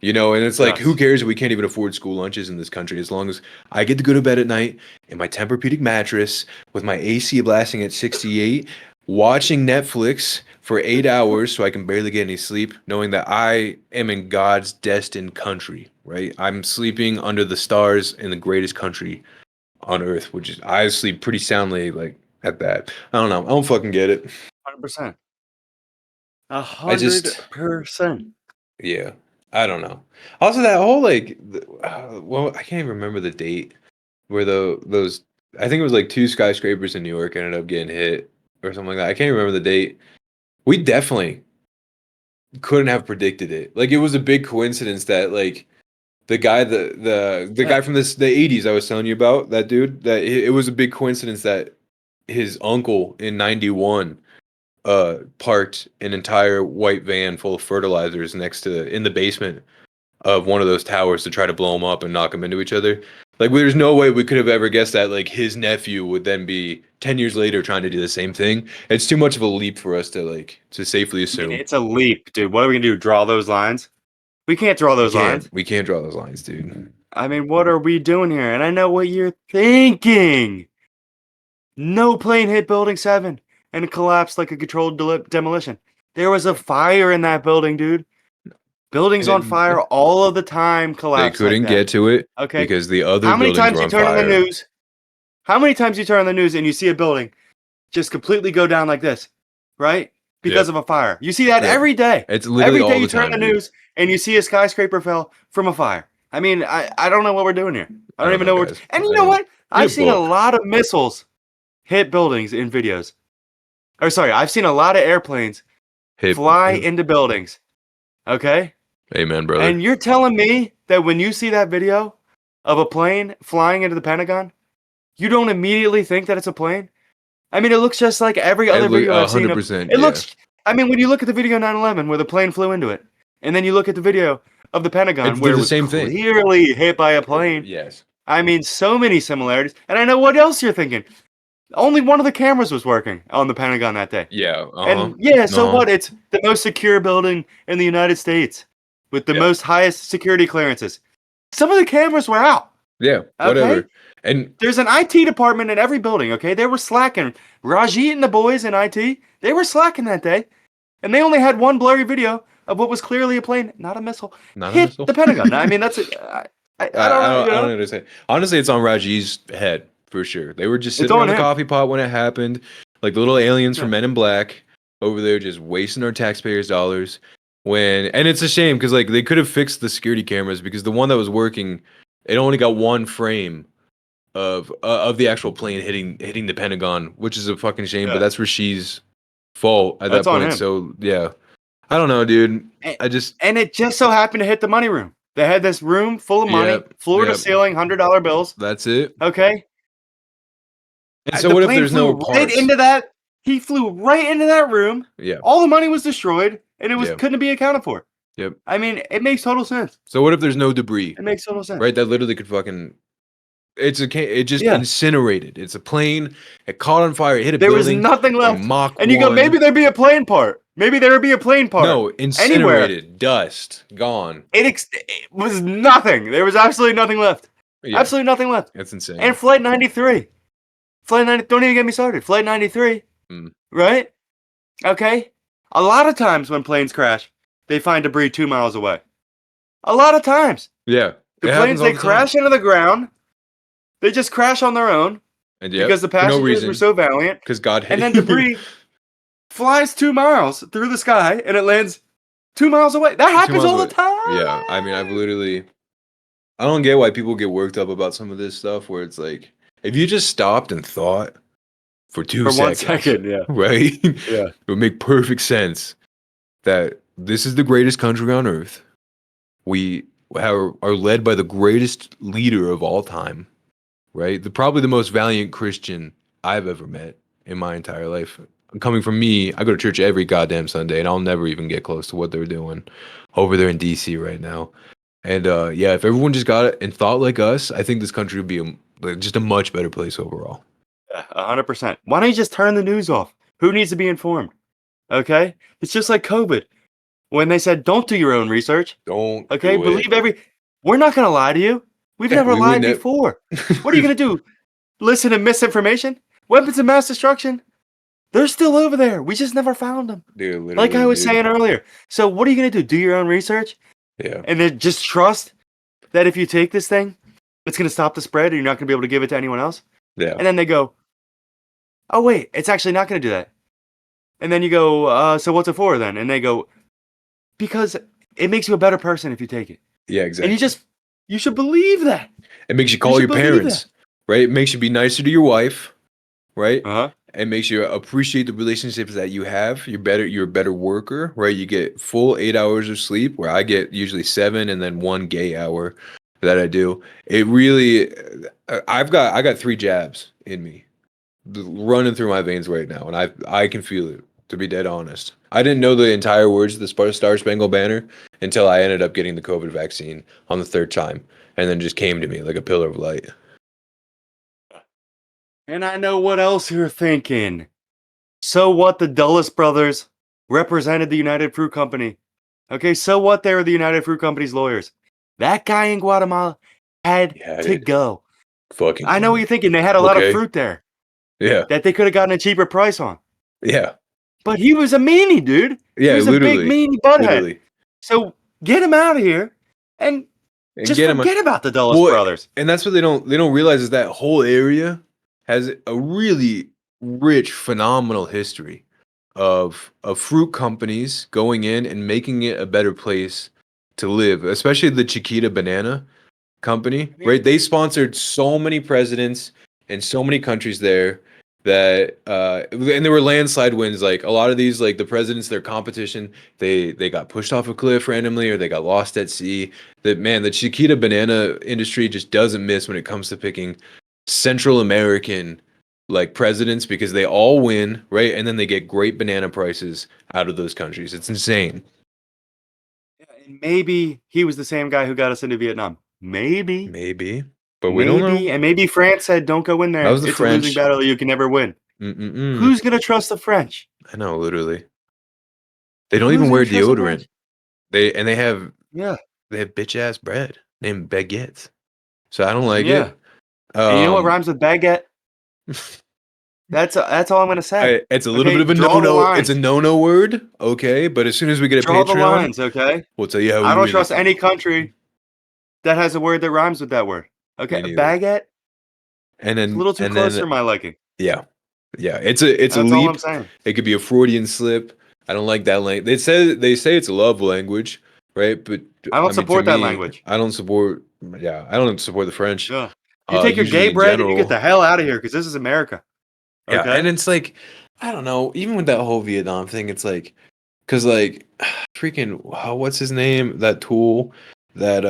And it's like, who cares if we can't even afford school lunches in this country as long as I get to go to bed at night in my Tempur-Pedic mattress with my AC blasting at 68, watching Netflix for 8 hours so I can barely get any sleep, knowing that I am in God's destined country, right? I'm sleeping under the stars in the greatest country on earth, which is I sleep pretty soundly like at that. I don't know. I don't fucking get it. 100%. I just 100%. Yeah, I don't know. Also, that whole like, well, I can't even remember the date where those. I think it was like two skyscrapers in New York ended up getting hit or something like that. I can't remember the date. We definitely couldn't have predicted it. Like, it was a big coincidence that like the guy, the guy from the '80s I was telling you about, that dude, that it was a big coincidence that his uncle in '91 parked an entire white van full of fertilizers in the basement of one of those towers to try to blow them up and knock them into each other. Like, there's no way we could have ever guessed that like his nephew would then be 10 years later trying to do the same thing. It's too much of a leap for us to safely assume. I mean, it's a leap, dude. What are we gonna do? Draw those lines? We can't draw those lines. We can't draw those lines, dude. I mean, what are we doing here? And I know what you're thinking. No plane hit Building 7 and it collapsed like a controlled demolition. There was a fire in that building, dude. Buildings on fire all of the time They collapse like couldn't that. get to it Okay. because the other How many buildings times were you on turn on the fire. news? How many times you turn on the news and you see a building just completely go down like this, right? Because of a fire. You see that Yep. every day. It's literally Every day all you the turn time, the dude. news and you see a skyscraper fell from a fire. I mean, I don't know what we're doing here. I don't even know guys. and you I know don't what? Read a I've seen a book. lot of missiles hit buildings in videos. Or sorry, I've seen a lot of airplanes fly into buildings. Okay? Amen, brother. And you're telling me that when you see that video of a plane flying into the Pentagon, you don't immediately think that it's a plane? I mean, it looks just like every other video I've seen. 100%. It looks, I mean, when you look at the video 9/11 where the plane flew into it, and then you look at the video of the Pentagon where They're it the was same thing. clearly hit by a plane. Yes. I mean, so many similarities. And I know what else you're thinking. Only one of the cameras was working on the Pentagon that day. Yeah. And yeah, so what? It's the most secure building in the United States with the most highest security clearances. Some of the cameras were out. Yeah. Whatever. Okay? And There's an IT department in every building, okay? They were slacking. Rajit and the boys in IT, they were slacking that day. And they only had one blurry video of what was clearly a plane, not a missile, hit the Pentagon. I mean, that's it. I don't know. I don't understand. Honestly, it's on Rajiv's head for sure. They were just It's sitting around on the him. coffee pot when it happened, like the little aliens from Men in Black over there, just wasting our taxpayers' dollars. And it's a shame because like they could have fixed the security cameras because the one that was working, it only got one frame of the actual plane hitting the Pentagon, which is a fucking shame. But that's Rashid's fault at That's that on point. him. So yeah, I don't know, dude. And it just so happened to hit the money room. They had this room full of money, floor to ceiling, $100 bills. That's it. Okay. And so what if there's no right parts? into that? He flew right into that room. Yeah. All the money was destroyed, and it couldn't be accounted for. Yep. I mean, it makes total sense. So what if there's no debris? It makes total sense. Right, that literally could fucking. It just incinerated. It's a plane. It caught on fire. It hit a building. building. There was nothing left. Mach and you 1. go, maybe there'd be a plane part. Maybe there would be a plane part. No, incinerated. Anywhere. Dust. Gone. It was nothing. There was absolutely nothing left. Yeah. Absolutely nothing left. That's insane. And Flight 93. Flight 90. Don't even get me started. Flight 93. Right? Okay? A lot of times when planes crash, they find debris 2 miles away. A lot of times. Yeah. The planes, they crash into the ground. They just crash on their own. And because the passengers were so valiant. Because God hated And then debris flies 2 miles through the sky and it lands 2 miles away. That happens all the time. Yeah. I mean, I don't get why people get worked up about some of this stuff where it's like, if you just stopped and thought for 2 seconds. 1 second, yeah. Right? Yeah. It would make perfect sense that this is the greatest country on earth. We are led by the greatest leader of all time, right? Probably the most valiant Christian I've ever met in my entire life. Coming from me, I go to church every goddamn Sunday, and I'll never even get close to what they're doing over there in DC right now. And yeah, if everyone just got it and thought like us, I think this country would be just a much better place overall. 100%. Why don't you just turn the news off? Who needs to be informed? Okay? It's just like COVID. When they said, don't do your own research. Don't. Okay? Believe We're not going to lie to you. We've never lied before. What are you going to do? Listen to misinformation? Weapons of mass destruction? They're still over there. We just never found them. Dude, like I was saying earlier. So what are you going to do? Do your own research? Yeah. And then just trust that if you take this thing, it's going to stop the spread and you're not going to be able to give it to anyone else? Yeah. And then they go, oh, wait, it's actually not going to do that. And then you go, so what's it for then? And they go, because it makes you a better person if you take it. Yeah, exactly. And you should believe that. It makes you call your parents, right? It makes you be nicer to your wife, right? Uh-huh. It makes you appreciate the relationships that you have. You're a better worker, right? You get full 8 hours of sleep, where I get usually 7 and then 1 gay hour that I do. It really, I got 3 jabs in me running through my veins right now, and I can feel it, to be dead honest. I didn't know the entire words of the Star Spangled Banner until I ended up getting the COVID vaccine on the 3rd time, and then just came to me like a pillar of light. And I know what else you're thinking. So what, the Dulles brothers represented the United Fruit Company. Okay, so what, they were the United Fruit Company's lawyers. That guy in Guatemala had to go. Fucking I know what you're thinking. They had a lot of fruit there. Yeah. That they could have gotten a cheaper price on. Yeah. But he was a meanie, dude. Yeah, he was literally. a big meanie butthead. Literally. So Get him out of here, and And just get him. forget about the Dulles Well, brothers. and that's what they don't realize is that whole area has a really rich, phenomenal history of fruit companies going in and making it a better place to live, especially the Chiquita Banana Company, right? They sponsored so many presidents and so many countries there that and there were landslide wins. Like a lot of these, like the presidents, their competition, they got pushed off a cliff randomly or they got lost at sea. That man, the Chiquita banana industry just doesn't miss when it comes to picking Central American like presidents because they all win, right? And then they get great banana prices out of those countries. It's insane. And maybe he was the same guy who got us into Vietnam. Maybe. Maybe, but we don't Maybe. know. And maybe France said, don't go in That there. was the It's a losing French. battle you can never win. Mm-mm-mm. Who's going to trust the French? I know, literally. They don't Who's even going wear to trust the deodorant. French? They have Yeah. bitch ass bread named baguettes. So I don't like Yeah. it. And you know what rhymes with baguette? That's all I'm going to say. It's a little Okay? bit of a Draw the no-no. It's a lines. no-no word, okay? But as soon as we get a Draw the Patreon, lines, okay? we'll tell you how I we don't really trust any feel. country that has a word that rhymes with that word. Okay? Me neither. Baguette? And It's a then little too and close then for my liking. yeah. Yeah, it's a That's all I'm leap. saying. It could be a Freudian slip. I don't like that language. They say it's a love language, right? But I I don't mean, to support that me, language. I don't support. Yeah, I don't support the French. Yeah. You take your gay Usually in bread and you get general. the hell out of here because this is America. Yeah, and Okay? it's like I don't know. Even with that whole Vietnam thing, it's like because like freaking what's his name? That tool that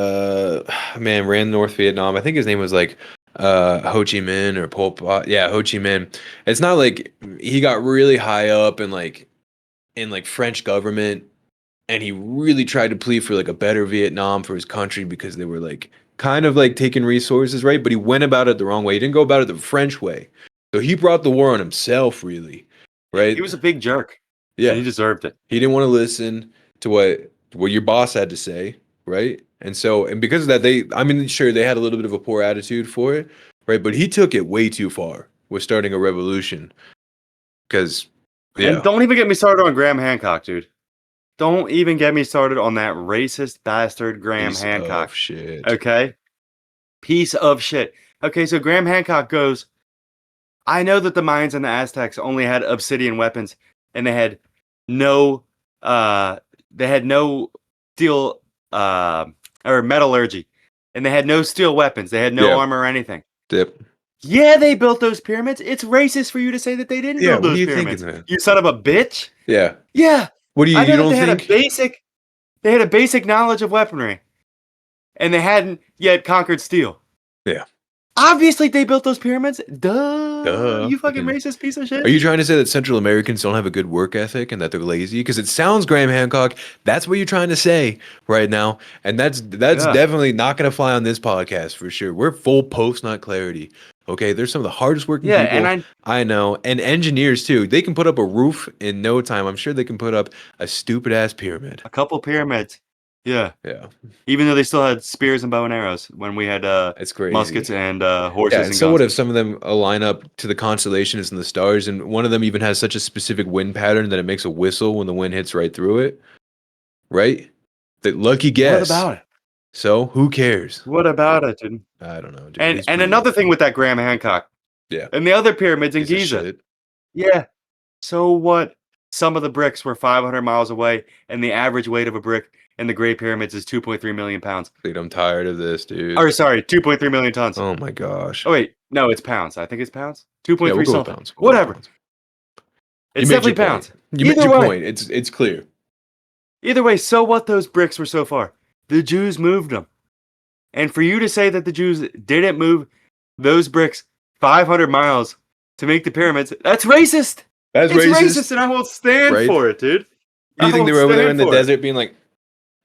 man ran North Vietnam. I think his name was like Ho Chi Minh or Pol Pot. Yeah, Ho Chi Minh. It's not like he got really high up in like French government and he really tried to plead for like a better Vietnam for his country because they were like kind of like taking resources, right? But he went about it the wrong way. He didn't go about it the French way. So he brought the war on himself, really, Yeah, right? he was a big jerk and Yeah, he deserved it. he didn't want to listen to what your boss had to say, right? And so and because of that, I mean, sure, they had a little bit of a poor attitude for it, right? But he took it way too far with starting a revolution because, And yeah, don't even get me started on Graham Hancock, dude. Don't even get me started on that racist bastard Graham piece of Hancock. shit. Okay? Piece of shit. Okay, so Graham Hancock goes, I know that the Mayans and the Aztecs only had obsidian weapons and no they had no steel or metallurgy. And they had no steel weapons. They had no Yeah, armor or anything. dip. Yeah, they built those pyramids. It's racist for you to say that they didn't Yeah, build what are those you thinking, pyramids. man? You son of a bitch. Yeah. Yeah. What do I know you that don't think? they had a basic knowledge of weaponry. And they hadn't yet conquered steel. Yeah. Obviously they built those pyramids. Duh. Duh. You fucking Fucking. racist piece of Are shit. you trying to say that Central Americans don't have a good work ethic and that they're lazy? Because it sounds, Graham Hancock, that's what you're trying to say right now, and that's Yeah. definitely not going to fly on this podcast for sure. We're full post, not clarity. Okay, there's some of the hardest working Yeah, and people I know, and engineers too. They can put up a roof in no time. I'm sure they can put up a stupid ass pyramid. a couple pyramids. Yeah. Yeah, Even though they still had spears and bow and arrows when we had it's muskets crazy. and Yeah, horses and and so what guns. if some of them align up to the constellations and the stars, and one of them even has such a specific wind pattern that it makes a whistle when the wind hits right through it, right? The lucky What guess. about it? So who cares? What about it, dude? I don't know, dude. And He's and pretty. another thing with that Graham Hancock Yeah, and the other pyramids in piece of Giza. shit. Yeah. So what? Some of the bricks were 500 miles away, and the average weight of a brick in the Great Pyramids is 2.3 million pounds. Dude, I'm tired of this, dude. Or sorry, 2.3 million tons. Oh my gosh. Oh wait, no, it's pounds. I think it's pounds. Yeah, we'll 2.3 go with something. pounds. We'll go with Whatever. pounds. You It's made your definitely point. pounds. You made Either your way. point. It's clear. Either way, so what those bricks were so far? The Jews moved them. And for you to say that the Jews didn't move those bricks 500 miles to make the pyramids, that's racist. That's It's racist, racist, and I won't stand right? for it, dude. Do you I think they won't were over there in stand the for it. desert being like,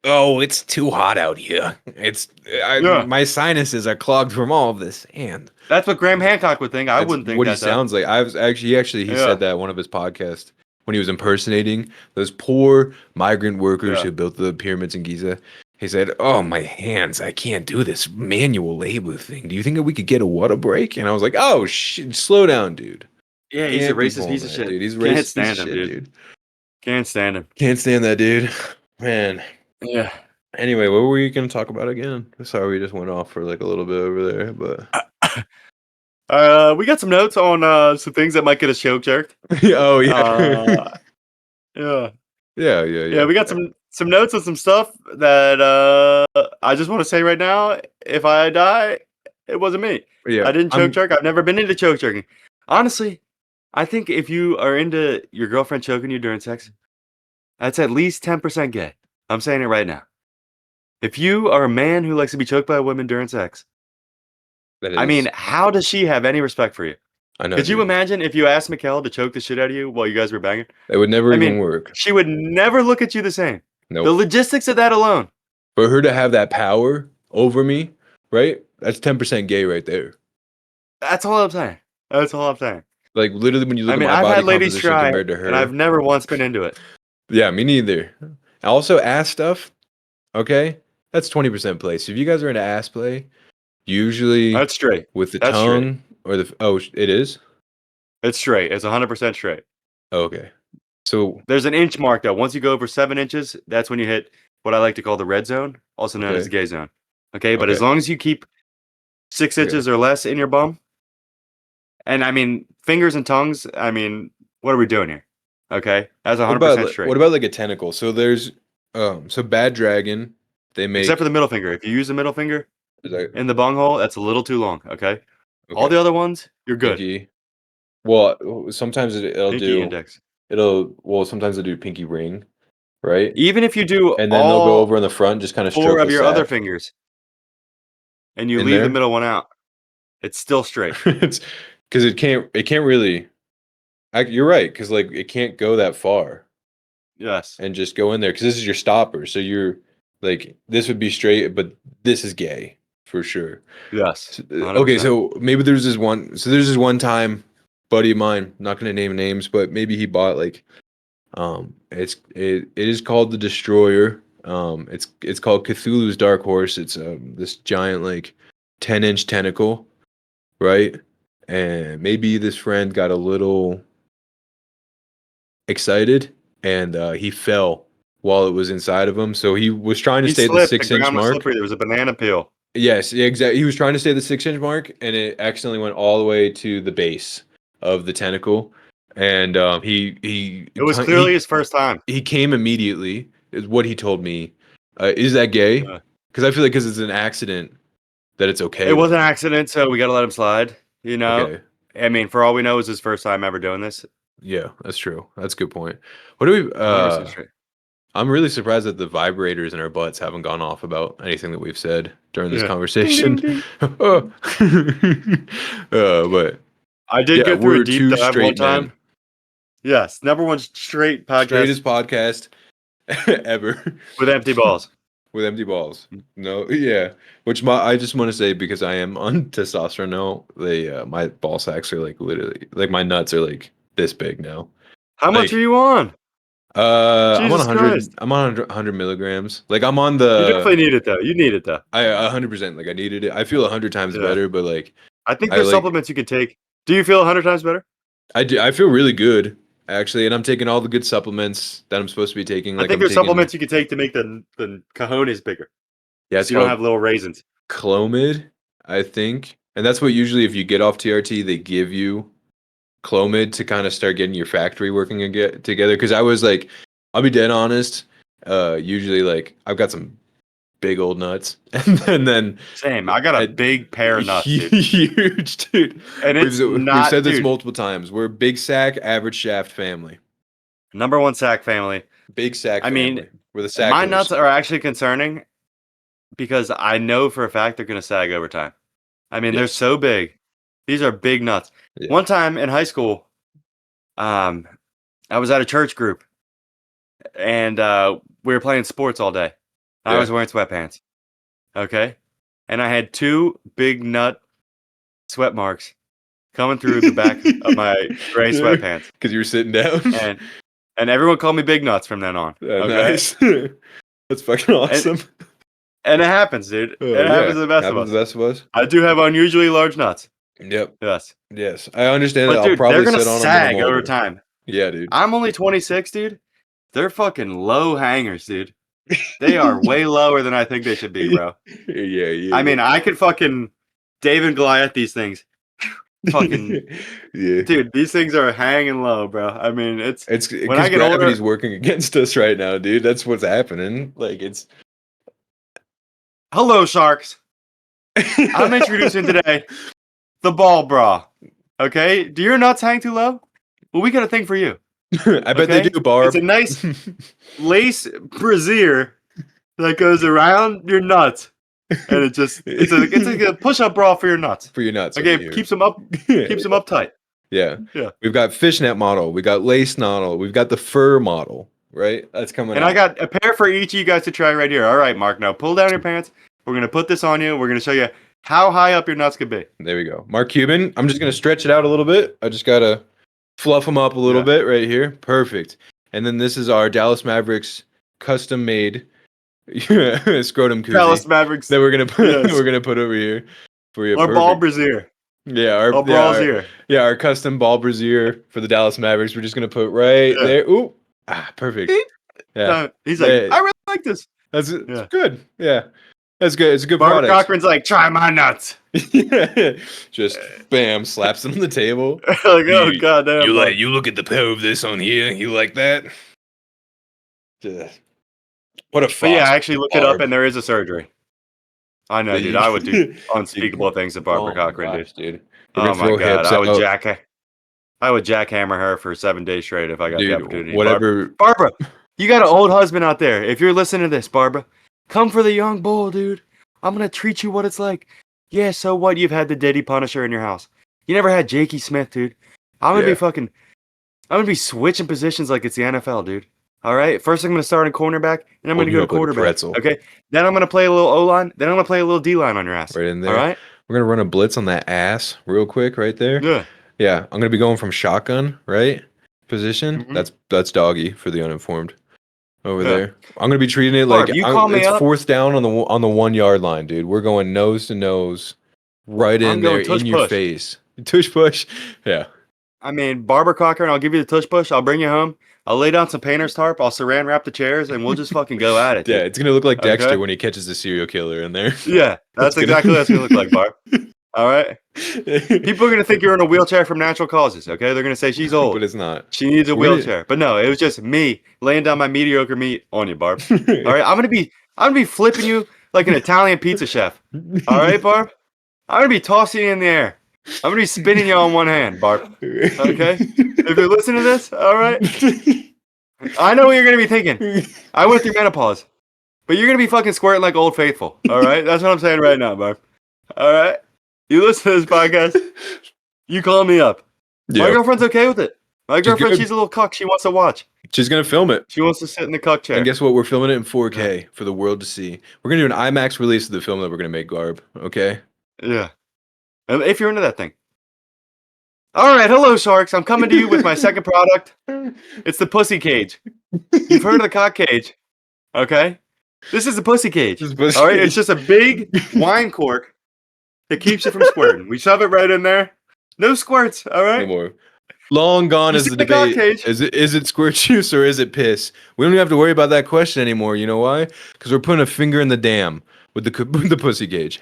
"Oh, it's too hot out here. Yeah. My sinuses are clogged from all of this." And That's what Graham Hancock would think. I that's wouldn't think what he that, though. sounds like. I was actually he Yeah. said that one of his podcasts when he was impersonating those poor migrant workers Yeah. who built the pyramids in Giza. He said, "Oh, my hands! I can't do this manual labor thing. Do you think that we could get a water break?" And I was like, "Oh, shit! Slow down, dude. Yeah, he's a Can't be racist pulling piece of that, shit. dude. He's a Can't racist piece stand of him, shit, dude. dude. Can't stand him. Can't stand that, dude. Man, Yeah. Anyway, what were we gonna talk about again? Sorry, we just went off for like a little bit over there, but We got some notes on some things that might get us choke jerked. oh yeah, Yeah, yeah. we got some notes on some stuff that I just want to say right now. If I die, it wasn't me. Yeah, I didn't choke jerk. I've never been into choke jerking. Honestly, I think if you are into your girlfriend choking you during sex, that's at least 10% gay. I'm saying it right now. If you are a man who likes to be choked by a woman during sex, that I is. mean, how does she have any respect for you? I know, Could you dude. imagine if you asked Mikkel to choke the shit out of you while you guys were banging? That would never I even mean, work. she would never look at you the same. The Nope. logistics of that alone. For her to have that power over me, right? That's 10% gay right there. That's all I'm saying. That's all I'm saying. Like literally, when you look I at mean, my I've body had ladies composition try, compared to and I've her, never once been into it. yeah, me neither. Also, ass stuff. Okay, that's 20% play. So if you guys are into ass play, usually That's straight. with the That's straight. tongue or the it is. It's straight. It's 100% straight. Okay. So There's an inch mark though. Once you go over 7 inches, that's when you hit what I like to call the red zone, also known as the okay, gay zone. Okay, but as okay, long as you keep 6 okay. inches or less in your bum, and I mean fingers and tongues, I mean, what are we doing here? Okay, that's What about 100% straight. what about like a tentacle? So there's so Bad Dragon, they Except for make the middle finger. If you use the middle finger is that in the bunghole, that's a little too long. Okay, all okay, the other ones, you're good. pinky. Well, sometimes Pinky index. well sometimes it'll do pinky ring, right? Even if you do And then they'll go all over in the front, just kind of 4 stroke of the your other sack fingers and you in leave the there. middle one out, it's still straight. It's because it can't really. You're right, because like it can't go that far Yes. and just go in there because this is your stopper. So you're like this would be straight, but this is gay for sure. Yes. Okay, 100%. so maybe there's this one. So there's this one time, buddy of mine. Not gonna name names, but maybe he bought like, it is called the Destroyer. It's called Cthulhu's Dark Horse. It's this giant like 10-inch tentacle, right? And maybe this friend got a little excited and he fell while it was inside of him. So he was trying to He stay at the slipped. The 6-inch ground was mark. slippery. There was a banana peel. Yes, yeah, exactly. He was trying to stay at the 6-inch mark, and it accidentally went all the way to the base of the tentacle. And It was clearly his first time. he came immediately. Is what he told me. Is that gay? Yeah. Because I feel like because it's an accident that it's okay It was an then. accident, so we got to let him slide. You know, Okay, I mean, for all we know, it was his first time ever doing this. yeah, that's true. That's a good point. What do we? 100% straight. I'm really surprised that the vibrators in our butts haven't gone off about anything that we've said during this Yeah. Ding, ding, conversation. ding. But I did yeah, go through a we're deep two dive one straight men, time. Yes, number one straight straightest podcast podcast ever with empty balls. with empty balls. No, yeah. Which I just want to say because I am on testosterone now. My ball sacks are like literally like my nuts are like this big now. How much are Like you on? I'm on Jesus 100. Christ. I'm on 100 milligrams. Like I'm on You the. definitely need it though. You need it though. I 100% like I needed it. I feel 100 times Yeah. better, but like I think I there's like supplements you can take. Do you feel 100 times better? I do. I feel really good actually, and I'm taking all the good supplements that I'm supposed to be taking. I Like think I'm there's taking, supplements you can take to make the cojones bigger. yeah, it's So you don't called have little raisins. Clomid, I think, and that's what usually if you get off TRT, they give you Clomid to kind of start getting your factory working again together. Because I was like, I'll be dead honest. Usually like I've got some big old nuts, and then Same. I got a a big pair of nuts, dude. huge dude. And it's We've not, said this dude, multiple times. We're a big sack, average shaft family. number one sack family. Big sack I mean, family. We're the my nuts sacklers. are actually concerning because I know for a fact they're going to sag over time. I mean, they're Yes. so big. These are big nuts. Yeah. One time in high school, I was at a church group and we were playing sports all day. I Yeah. was wearing sweatpants. Okay. And I had 2 big nut sweat marks coming through the back of my gray sweatpants. Because you were sitting down. And everyone called me Big Nuts from then on. Okay. Nice. That's fucking And awesome. and it happens, dude. It happens Yeah. to the best of Happens to us. the best of us. I do have unusually large nuts. Yep. Yes. Yes. I understand that But I'll dude, they're probably gonna sit on them when I'm sag over older. time. Yeah, dude. I'm only 26, dude. They're fucking low hangers, dude. They are way lower than I think they should be, bro. Yeah. I mean, I could fucking David Goliath these things. Fucking yeah. dude, these things are hanging low, bro. I mean, it's It's when I because get gravity's older. working against us right now, dude. That's what's happening. Like it's. Hello, sharks. I'm introducing today the ball bra. Okay, do your nuts hang too low? Well, we got a thing for you. I bet they Okay, do, Barb. it's a nice lace brassiere that goes around your nuts, and it's a push-up bra for your nuts. for your nuts. Okay, over here. keeps them up tight. Yeah. Yeah. We've got fishnet model. We got lace model. We've got the fur model. Right. That's coming And out. I got a pair for each of you guys to try right here. All right, Mark. Now pull down your pants. We're gonna put this on you. We're gonna show you how high up your nuts could be. There we go. Mark Cuban. I'm just gonna stretch it out a little bit. I just gotta fluff them up a little Yeah. bit right here. Perfect. And then this is our Dallas Mavericks custom made scrotum koozie Dallas Mavericks. that we're gonna put Yes. we're gonna put over here for you. Our ball Perfect. brassiere. Yeah, Our our brassiere. our custom ball brassiere for the Dallas Mavericks. We're just gonna put right Yeah. there. Ooh, perfect. Yeah, He's like, Yeah. I really like this. that's Yeah. good. Yeah, that's good. It's a good Barbara product. Cochran's like, try my nuts. Just bam, slaps it on the table. Like, oh You- goddamn. You bud. you look at the power of this on here. You like that? What a But yeah, fox, I actually looked it up, Barb. and there is a surgery. I know, Yeah, dude. you- I would do unspeakable things to Barbara Oh my Cochran, gosh, dude. Oh We're gonna my throw god, hips I would out. jackhammer her for 7 days straight if I got the Dude, opportunity. whatever. Barbara, you got an old husband out there. If you're listening to this, Barbara, come for the young bull, dude. I'm gonna treat you what it's like. Yeah, so what? You've had the Diddy Punisher in your house. You never had Jakey Smith, dude. I'm gonna be switching positions like it's the NFL, dude. All right. First, I'm gonna start in cornerback, and I'm Holding gonna go you to up like a quarterback. pretzel. Okay. Then I'm gonna play a little O line. Then I'm gonna play a little D line on your ass. Right in there. All right. We're gonna run a blitz on that ass real quick, right there. Yeah. Yeah, I'm gonna be going from shotgun, right? Position. Mhm. That's doggy for the uninformed. Over Yeah. there. I'm gonna be treating it Barb, like you call me it's up. fourth down on the 1 yard line, dude. We're going nose to nose, right in I'm there going tush in your push. face. Tush push. Yeah. I mean, Barbara Cochran, I'll give you the tush push. I'll bring you home. I'll lay down some painter's tarp. I'll saran wrap the chairs, and we'll just fucking go at it. Yeah, Dude. it's gonna look like Dexter Okay. when he catches the serial killer in there. Yeah, that's exactly what it's gonna look like, Barb. All right. People are gonna think you're in a wheelchair from natural causes. Okay, they're gonna say she's old. But it's not. She needs a We're gonna- wheelchair. But no, it was just me laying down my mediocre meat on you, Barb. All right, I'm gonna be flipping you like an Italian pizza chef. All right, Barb. I'm gonna be tossing you in the air. I'm gonna be spinning you on one hand, Barb. Okay. If you're listening to this, all right. I know what you're gonna be thinking. I went through menopause, but you're gonna be fucking squirting like Old Faithful. All right, that's what I'm saying right now, Barb. All right. You listen to this podcast. You call me up. My Yeah. girlfriend's okay with it. My girlfriend, good. she's a little cuck. She wants to watch. She's gonna film it. She wants to sit in the cuck chair. And guess what? We're filming it in 4K for the world to see. We're gonna do an IMAX release of the film that we're gonna make, Garb. Okay. Yeah. And if you're into that thing. All right, hello, sharks. I'm coming to you with my second product. It's the pussy cage. You've heard of the cock cage, okay? This is a pussy cage. This is pussy All right, cage. it's just a big wine cork that keeps you from squirting. We shove it right in there. No squirts. All No right. more. Long gone You is see the the cock debate. cage? Is it squirt juice or is it piss? We don't even have to worry about that question anymore. You know why? Because we're putting a finger in the dam with with the pussy cage.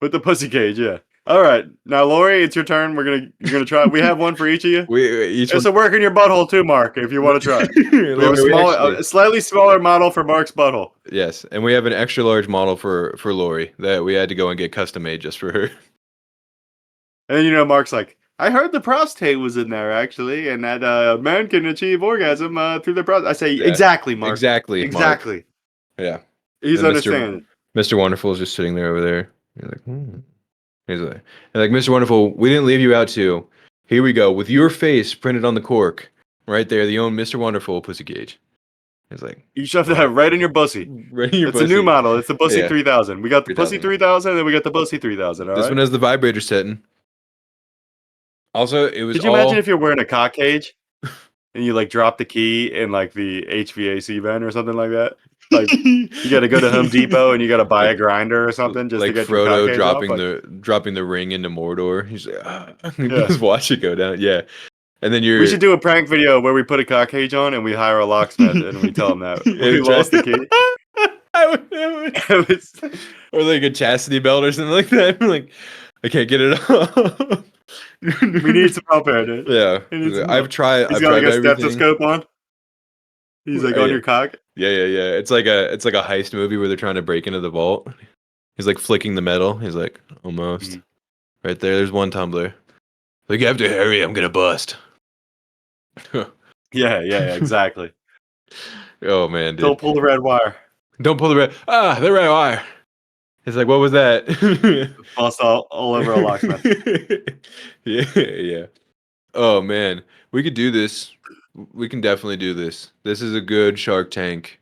With the pussy cage, yeah. All right, now Lori, it's your turn. You're gonna try. We have one for each of you. We each It's a work in your butthole too, Mark. If you want to try it. We have a slightly smaller model for Mark's butthole. Yes, and we have an extra large model for Lori that we had to go and get custom made just for her. And Mark's like, I heard the prostate was in there actually, and that men can achieve orgasm through the prostate. I say, Yeah. Exactly, Mark. Exactly. Mark. Exactly. Yeah. He's And Mr. understanding. Mr. Wonderful is just sitting there over there. He's like, He's like, Mr. Wonderful, we didn't leave you out too. Here we go, with your face printed on the cork, right there, the own Mr. Wonderful pussy cage. He's like, You shoved that right in your bussy. right in your It's a new pussy. model. It's the Bussy Yeah. 3000. We got the Pussy 3000. 3000, and we got the Bussy 3000. All This right? one has the vibrator setting. Also, it was Could you all... imagine if you're wearing a cock cage and you like drop the key in like the HVAC vent or something like that? Like you got to go to Home Depot and you got to buy a grinder or something just like to get your cock Frodo cage off? dropping the ring into Mordor. He's like, Yeah. just watch it go down. Yeah, and then We should do a prank video where we put a car cage on and we hire a locksmith and we tell him that we lost the key. I would, or like a chastity belt or something like that. Like, I can't get it off. We need some help here, dude. Yeah, We need some I've help. tried. He's I've got tried like a everything. stethoscope on. He's like on your cock. Yeah. It's like a heist movie where they're trying to break into the vault. He's like flicking the metal. He's like, almost. Right there. There's one tumbler. Like, you have to hurry. I'm gonna bust. Yeah, exactly. Oh man, dude. Don't pull the red wire. Don't pull the red. The red wire. It's like, what was that? Bust all over a locksmith. Yeah. Oh man, we could do this. We can definitely do this. This is a good Shark Tank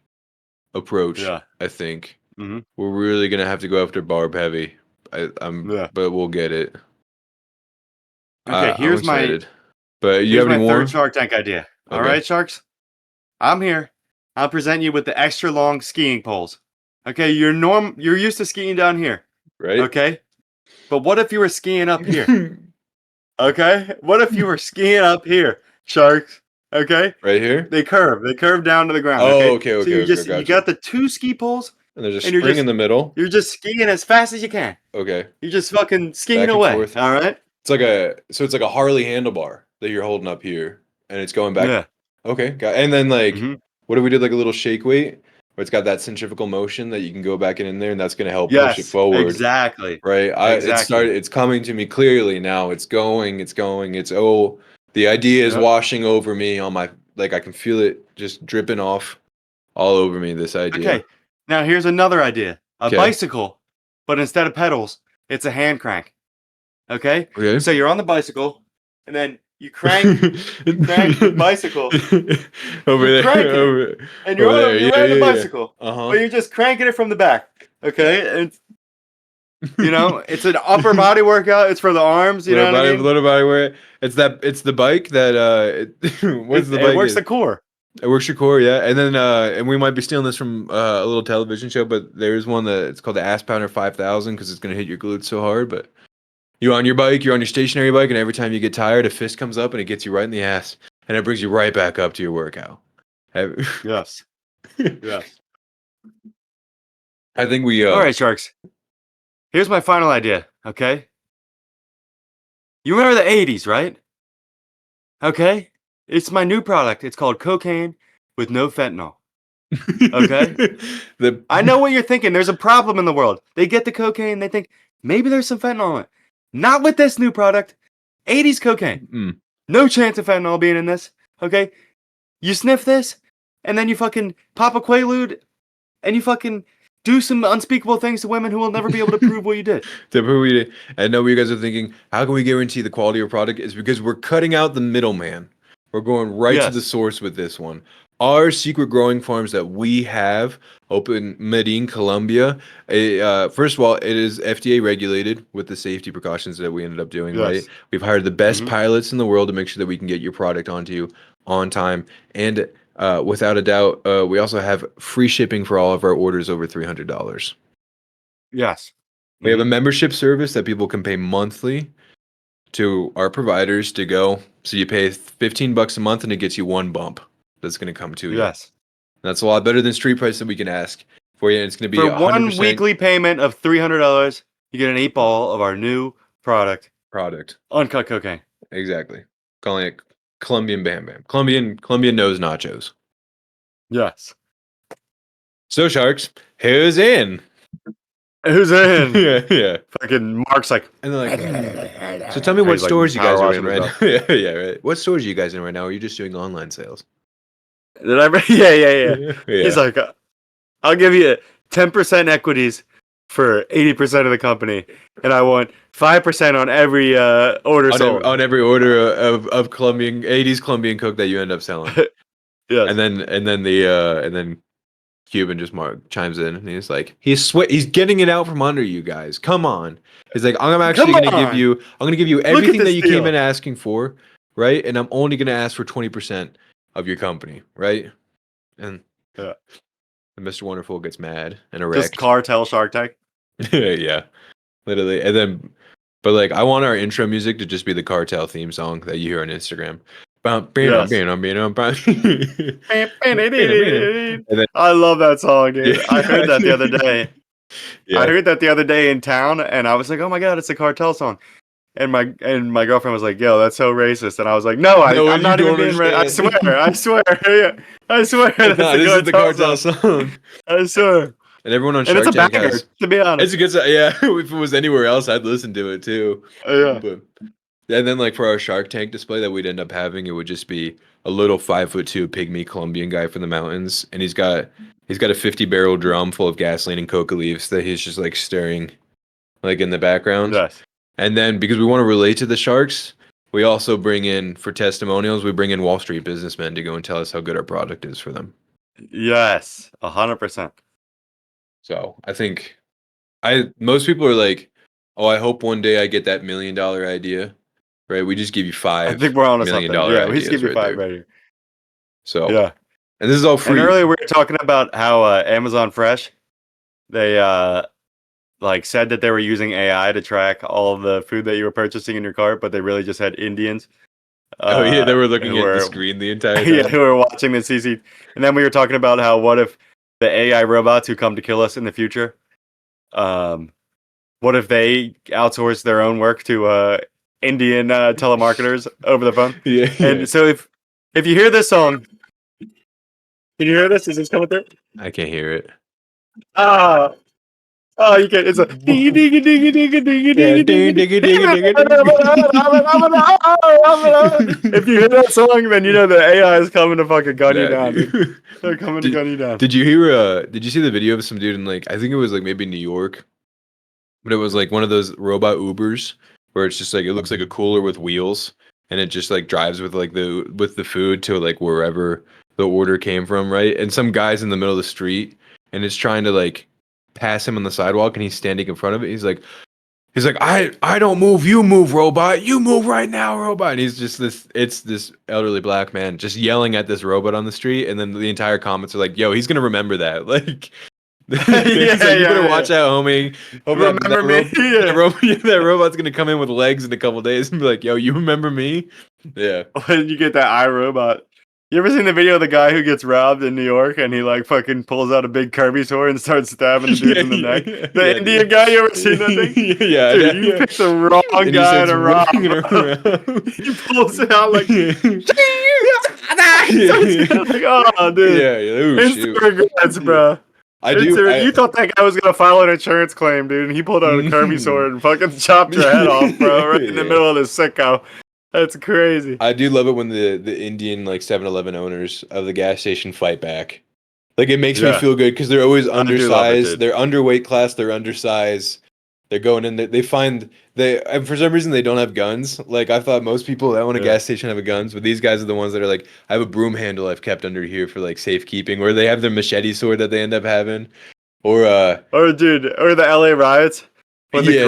approach. Yeah. I think Mm-hmm. we're really gonna have to go after Barb heavy. But we'll get it. Okay, here's I'm excited. But you have any more? Third Shark Tank idea. Okay. All right, sharks. I'm here. I'll present you with the extra long skiing poles. Okay, you're used to skiing down here. Right. Okay. But what if you were skiing up here? Okay? What if you were skiing up here, sharks? Okay? Right here? They curve down to the ground. Oh, okay. Okay. So you got the two ski poles. And there's a spring in the middle. You're just skiing as fast as you can. Okay. You're just fucking skiing Back and away. forth. All right? It's like a Harley handlebar that you're holding up here, and it's going back. Yeah. Okay. And then what if we did like a little shake weight where it's got that centrifugal motion that you can go back in there, and that's going to help push it forward. Exactly. Right. It's coming to me clearly now. It's going. The idea is washing over me on my, like, I can feel it just dripping off all over me, this idea. Okay. Now here's another idea. A bicycle, but instead of pedals, it's a hand crank. Okay? So you're on the bicycle, and then you crank the bicycle over there. And you're on the bicycle. But you're just cranking it from the back. Okay? And it's an upper body workout. It's for the arms. You know what I mean? Little body work. It's the bike that what's the bike? It works the core. It works your core, yeah. And then and we might be stealing this from a little television show, but there's one that it's called the Ass Pounder 5000 because it's gonna hit your glutes so hard. But you're on your stationary bike, and every time you get tired, a fist comes up and it gets you right in the ass, and it brings you right back up to your workout. Yes. Yes. I think we. All right, sharks. Here's my final idea. Okay. You remember the '80s, right? Okay. It's my new product. It's called cocaine with no fentanyl. Okay? I know what you're thinking. There's a problem in the world. They get the cocaine. They think maybe there's some fentanyl in it. Not with this new product. '80s cocaine. No chance of fentanyl being in this. Okay? You sniff this, and then you fucking pop a Quaalude, and you fucking do some unspeakable things to women who will never be able to prove what you did. I know what you guys are thinking. How can we guarantee the quality of product? Is because we're cutting out the middleman. We're going right to the source with this one. Our secret growing farms that we have open Medellin, Colombia. First of all, it is FDA regulated with the safety precautions that we ended up doing, right? We've hired the best pilots in the world to make sure that we can get your product onto you on time. And without a doubt, we also have free shipping for all of our orders over $300. Yes. We have a membership service that people can pay monthly to our providers to go. So you pay $15 a month and it gets you one bump that's going to come to you. Yes. That's a lot better than street price that we can ask for you. And it's going to be for 100%. One weekly payment of $300. You get an 8-ball of our new product. Uncut cocaine. Exactly. Calling it Colombian Bam Bam. Colombian knows nachos. Yes. So sharks, who's in? Who's in? Yeah. Fucking Mark's like, and they're like, so tell me what stores you guys are in right now. Yeah, right. What stores are you guys in right now? Or are you just doing online sales? Did I? Yeah. He's like, I'll give you 10% equities for 80% of the company, and I want 5% on every order sold. On every order of Colombian 80s Colombian Coke that you end up selling. Yes. And then Cuban just chimes in and he's like, he's getting it out from under you guys. Come on. He's like, I'm actually going to give you everything that you came in asking for, right? And I'm only going to ask for 20% of your company, right? And Mr. Wonderful gets mad and erect. Just cartel Shark Tank. Yeah, literally. And then, but like, I want our intro music to just be the cartel theme song that you hear on Instagram. Yes. And then, I love that song, dude. I heard that the other yeah, day. I yeah. heard that the other day in town, and I was like, "Oh my god, it's a cartel song." And my girlfriend was like, "Yo, that's so racist," and I was like, "No, No, I'm you not even don't being I swear, understand. I swear, yeah, I swear that's Nah, a this is the cartel cartel song. song. I swear, And everyone on and it's Shark a Tank banger, has. to be It's honest. a good song. Yeah, if it was anywhere else, I'd listen to it too. Yeah, But and then like for our Shark Tank display that we'd end up having, it would just be a little 5'2" pygmy Colombian guy from the mountains, and he's got a 50-barrel drum full of gasoline and coca leaves that he's just like stirring like in the background. yes, And then because we want to relate to the sharks, we also bring in for testimonials, we bring in Wall Street businessmen to go and tell us how good our product is for them. yes, 100%. So I think I most people are like, oh, I hope one day I get that $1 million idea. Right? We just give you I five think we're onto million something. dollar Yeah, we just give ideas you right five there. right here. So Yeah, and this is all and free. earlier we were talking about how Amazon Fresh, they like said that they were using AI to track all of the food that you were purchasing in your cart, but they really just had Indians Oh yeah, they were looking who at the were screen the entire yeah, time. who were watching the CC. And then we were talking about how what if the AI robots who come to kill us in the future, um, what if they outsource their own work to Indian telemarketers over the phone? Yeah, yeah. And so if you hear this song, can you hear this? Is this coming through? I can't hear it. Ah, oh, you can. It's a ding ding ding ding ding ding Yeah, ding ding, ding. ding, ding, ding, ding. If you hear that song, then you know the AI is coming to fucking gun you That down, dude. dude. They're coming to Did gun you down. did you hear did you see the video of some dude in like I think it was like maybe New York, but it was like one of those robot Ubers where it's just like it looks like a cooler with wheels and it just like drives with like the food to like wherever the order came from, right? And some guy's in the middle of the street and it's trying to like pass him on the sidewalk and he's standing in front of it. He's like, I don't move, you move, robot. You move right now, robot. And he's just this elderly black man just yelling at this robot on the street, and then the entire comments are like, yo, he's gonna remember that. Like Yeah, he's like, you better watch yeah. out, homie. Hope Remember me? that, Yeah. that robot's gonna come in with legs in a couple days and be like, yo, you remember me? Yeah. When you get that iRobot. You ever seen the video of the guy who gets robbed in New York and he like fucking pulls out a big Kirby sword and starts stabbing the dudes Yeah, in the yeah, neck? yeah, The yeah, Indian dude. guy, you ever seen that thing? Yeah, Dude, you yeah. picked the wrong And he guy starts to rob, whipping it bro. around. He pulls it out like, Yeah. like, oh, dude. Yeah, yeah. Oh Instant shoot. regrets, Yeah. bro. I do. You thought that guy was gonna file an insurance claim, dude, and he pulled out a Kirby sword and fucking chopped your head off, bro, right in the Yeah. middle of this sicko. That's crazy. I do love it when the Indian like 7-Eleven owners of the gas station fight back. Like it makes me Yeah, feel good because they're always I do love it, undersized. dude. They're underweight class. They're undersized. They're going in. They find and for some reason they don't have guns. Like I thought most people that own a Yeah. gas station have a guns, but these guys are the ones that are like, I have a broom handle I've kept under here for like safekeeping, or they have their machete sword that they end up having, or Or dude, or the LA riots when yeah,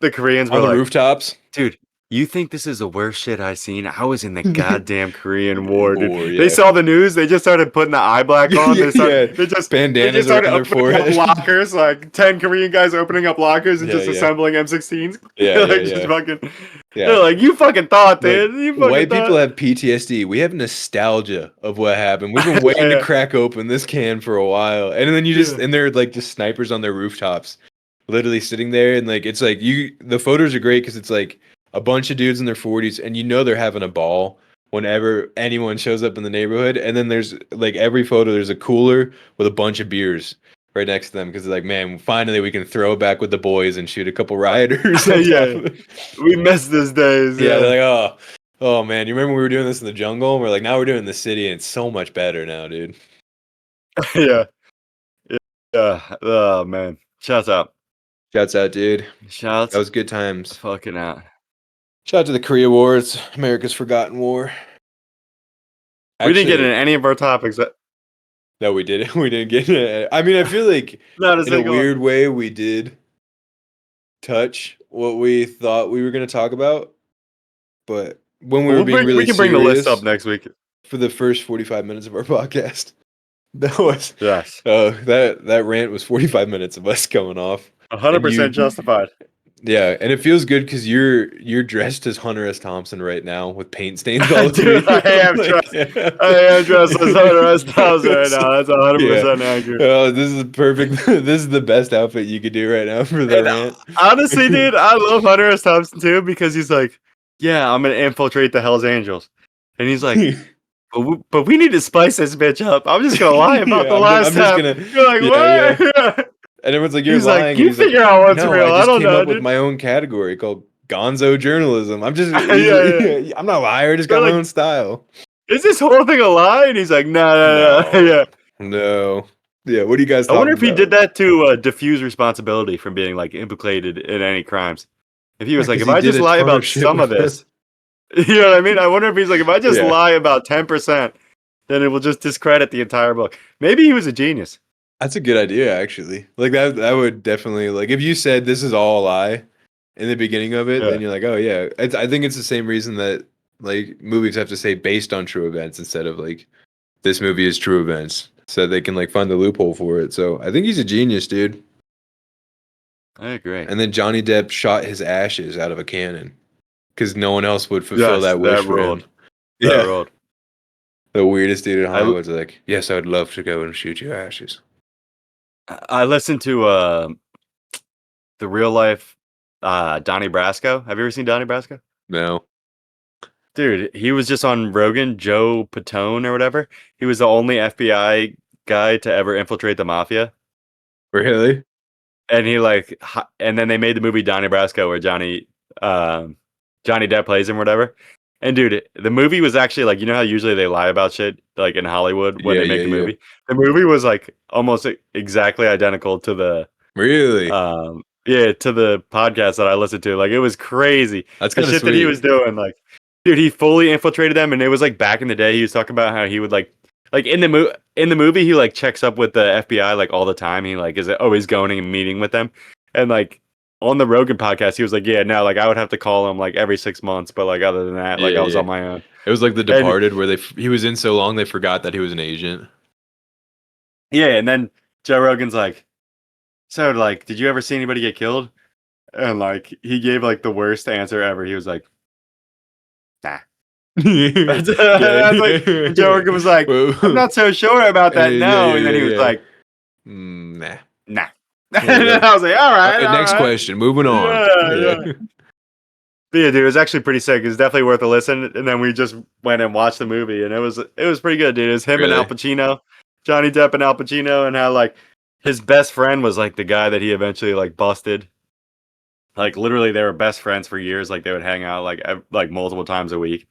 the Koreans were on the like, rooftops. dude, you think this is the worst shit I seen? I was in the goddamn Korean War, dude. War, They yeah. saw the news. They just started putting the eye black on. Yeah, yeah. They just Bandanas started around their opening up forehead. lockers. Like 10 Korean guys opening up lockers and Yeah, just yeah. assembling M16s. Yeah, Like yeah, just yeah. fucking. Yeah. They're like, you fucking thought, Like dude. You fucking white people thought. have PTSD. We have nostalgia of what happened. We've been waiting to Yeah, crack open this can for a while. And then yeah. and they're like just snipers on their rooftops, literally sitting there. And like, it's like the photos are great because it's like a bunch of dudes in their 40s and you know they're having a ball whenever anyone shows up in the neighborhood. And then there's like every photo, there's a cooler with a bunch of beers right next to them because like, man, finally we can throw it back with the boys and shoot a couple rioters on top Yeah, of it. we missed those days. Yeah, Yeah, they're like, oh man, you remember we were doing this in the jungle? And we're like, now we're doing it in the city, and it's so much better now, dude. yeah, yeah. Oh man, shouts out, Shouts out, dude. That shouts was good times. fucking out. Shout out to the Korea War. It's America's forgotten war. We didn't get Actually, into any of our topics. no, we didn't. We didn't get it. I mean, I feel like Not a in a single one. weird way, we did touch what we thought we were going to talk about. But when we were being really We can bring the list up serious next week. for the first 45 minutes of our podcast, that was Yes, that rant was 45 minutes of us going off. And 100% justified. Yeah, and it feels good because you're dressed as Hunter S. Thompson right now with paint stains all over Dude, you. Like, I am dressed as Hunter S. Thompson right now. That's yeah. 100% accurate. Oh, this is perfect. This is the best outfit you could do right now for the And rant. honestly, dude, I love Hunter S. Thompson too because he's like, yeah, I'm gonna infiltrate the Hell's Angels, and he's like, but we need to spice this bitch up. I'm just gonna lie about Yeah, the I'm last just time. gonna. You're like, Yeah, yeah. what? And everyone's like, "You're He's like, lying," and you he's like, figure out what's "No, I real. I just don't came know, up with dude. my own category called Gonzo journalism. I'm just, Yeah, yeah. I'm not a liar. I just They're got my like, own style." is this whole thing a lie? And he's like, no, no, no. No, Yeah. no. Yeah, what are you guys I wonder talking if he about? did that to diffuse responsibility from being like implicated in any crimes. If he Yeah, was like, because if he I did just a lie ton of about shit some of with them. this, you know what I mean? I wonder if he's like, if I just Yeah, lie about 10%, then it will just discredit the entire book. Maybe he was a genius. that's a good idea, actually. Like that would definitely like if you said this is all a lie in the beginning of it, Yeah. then you're like, oh yeah. I think it's the same reason that like movies have to say based on true events instead of like this movie is true events, so they can like find the loophole for it. So I think he's a genius, dude. I agree. And then Johnny Depp shot his ashes out of a cannon because no one else would fulfill Yes, that wish that for him. ruled. That Yeah, ruled. the weirdest dude in I Hollywood's like, yes, I would love to go and shoot your ashes. I listened to the real life Donnie Brasco. Have you ever seen Donnie Brasco? No, Dude, he was just on Rogan, Joe Patone or whatever. He was the only FBI guy to ever infiltrate the mafia. really? And he like and then they made the movie Donnie Brasco where Johnny Depp plays him or whatever. And dude, the movie was actually like, you know how usually they lie about shit like in Hollywood when Yeah, they yeah, make the yeah. movie? The movie was like almost exactly identical to the Really? yeah, to the podcast that I listened to. Like it was crazy. That's The kind of shit that he sweet. was doing, like, dude, he fully infiltrated them, and it was like back in the day. He was talking about how he would like in the movie, he like checks up with the FBI like all the time. He like is always going and meeting with them, and like on the Rogan podcast, he was like, yeah, no, like I would have to call him like every 6 months, but like other than that, like Yeah, I was yeah. on my own. It was like The And Departed, where he was in so long they forgot that he was an agent. yeah, and then Joe Rogan's like, so like, did you ever see anybody get killed? And like he gave like the worst answer ever. He was like, nah. Yeah, That's like, and Joe yeah. Rogan was like, I'm Well, not so sure about that. yeah, No. yeah, And then yeah, he was yeah. like, Nah. nah. Yeah, And then like, I was like, all right, all next right. question. Moving on. Yeah, Yeah. yeah. But yeah, dude, it was actually pretty sick. It was definitely worth a listen. And then we just went and watched the movie, and it was pretty good, dude. It was him and Al Really? Pacino, Johnny Depp and Al Pacino, and how like his best friend was like the guy that he eventually like busted. Like literally, they were best friends for years. Like they would hang out like multiple times a week.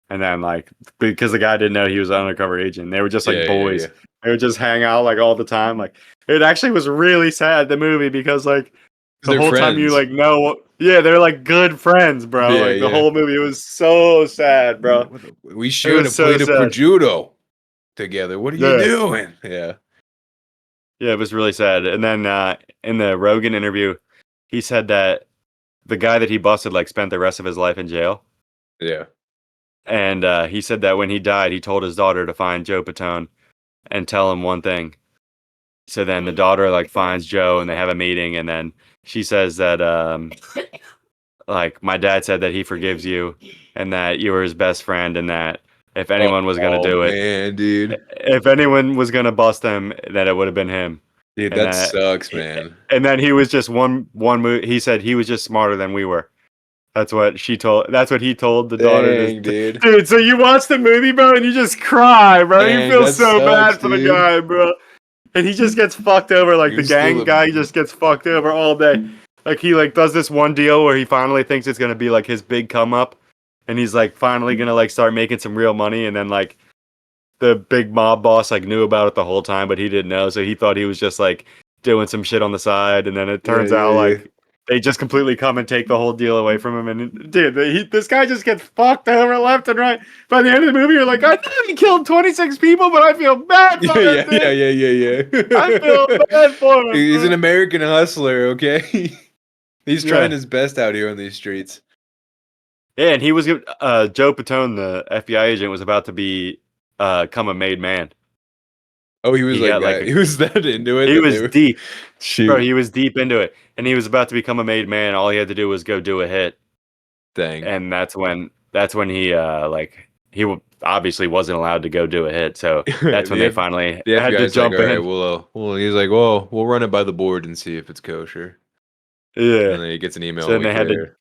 And then like because the guy didn't know he was an undercover agent, they were just like Yeah, yeah, boys. yeah. They would just hang out like all the time. Like it actually was really sad the movie because like Because the they're whole time you friends. like know yeah, they're like good friends, bro. Yeah, Like the yeah. whole movie it was so sad, bro. We It shared a was so plate of sad. prosciutto together. What are you Yeah. doing? Yeah. Yeah, it was really sad. And then in the Rogan interview, he said that the guy that he busted like spent the rest of his life in jail. Yeah. And he said that when he died, he told his daughter to find Joe Patone and tell him one thing. So then the daughter like finds Joe and they have a meeting, and then she says that like my dad said that he forgives you and that you were his best friend, and that if anyone was gonna Oh do it, man, dude. if anyone was gonna bust him, that it would have been him. Dude, And that that sucks, man. and then he was just one move. He said he was just smarter than we were. That's what he told the daughter Dang, dude. dude. So you watch the movie, bro, and you just cry, bro. You Dang, feel that so sucks, bad for the dude. guy, bro. And he just gets fucked over. Like He the was still gang a guy just gets fucked over all day. Like he like does this one deal where he finally thinks it's gonna be like his big come up, and he's like finally gonna like start making some real money, and then like the big mob boss like knew about it the whole time, but he didn't know, so he thought he was just like doing some shit on the side, and then it yeah, turns yeah, out yeah. like they just completely come and take the whole deal away from him, and dude, this guy just gets fucked over left and right. By the end of the movie, you're like, I know he killed 26 people, but I feel bad Yeah, for him, yeah, yeah, dude. yeah, yeah, I feel yeah. bad for him, He's an bro. American hustler, okay? He's trying Yeah. his best out here on these streets. Yeah, and he was Joe Patone, the FBI agent, was about to be become a made man. Oh, he was He like got like that. He was that into it he that they was were deep, bro. shoot. He was deep into it, and he was about to become a made man. All he had to do was go do a hit, Dang. and that's when he like obviously wasn't allowed to go do a hit. So that's when the they F- finally the had to FBI's like, jump all right, in. well, he's like, well, we'll run it by the board and see if it's kosher. Yeah. And then he gets an email So a then they week had to. later.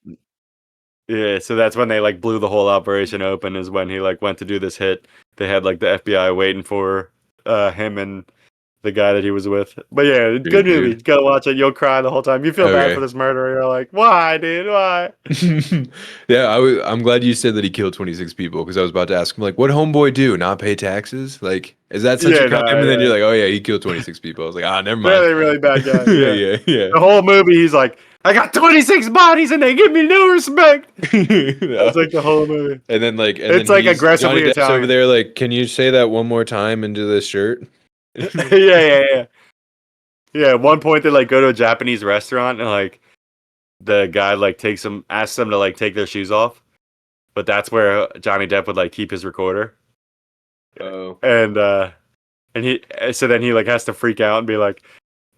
Yeah. So that's when they like blew the whole operation open. Is when he like went to do this hit. They had like the FBI waiting for him and the guy that he was with. But yeah, good Dude, movie. dude. Go watch it. You'll cry the whole time. You feel bad for Okay. this murderer. You're like, why, dude? Why? Yeah, I'm glad you said that he killed 26 people because I was about to ask him like, what homeboy do? Not pay taxes? Like, is that such a Yeah, crime? no, And then you're yeah. like, oh yeah, he killed 26 people. I was like, ah, never mind. Really, really bad guy. Yeah, Yeah. yeah, yeah. The whole movie, he's like, I got 26 bodies and they give me no respect. That's No. like the whole movie. And then It's like he's Johnny aggressively Depp's over Italian. there like, can you say that one more time into this shirt? Yeah, yeah, yeah. Yeah, at one point they like go to a Japanese restaurant and like the guy like asks them to like take their shoes off. But that's where Johnny Depp would like keep his recorder. Oh. And so then he like has to freak out and be like,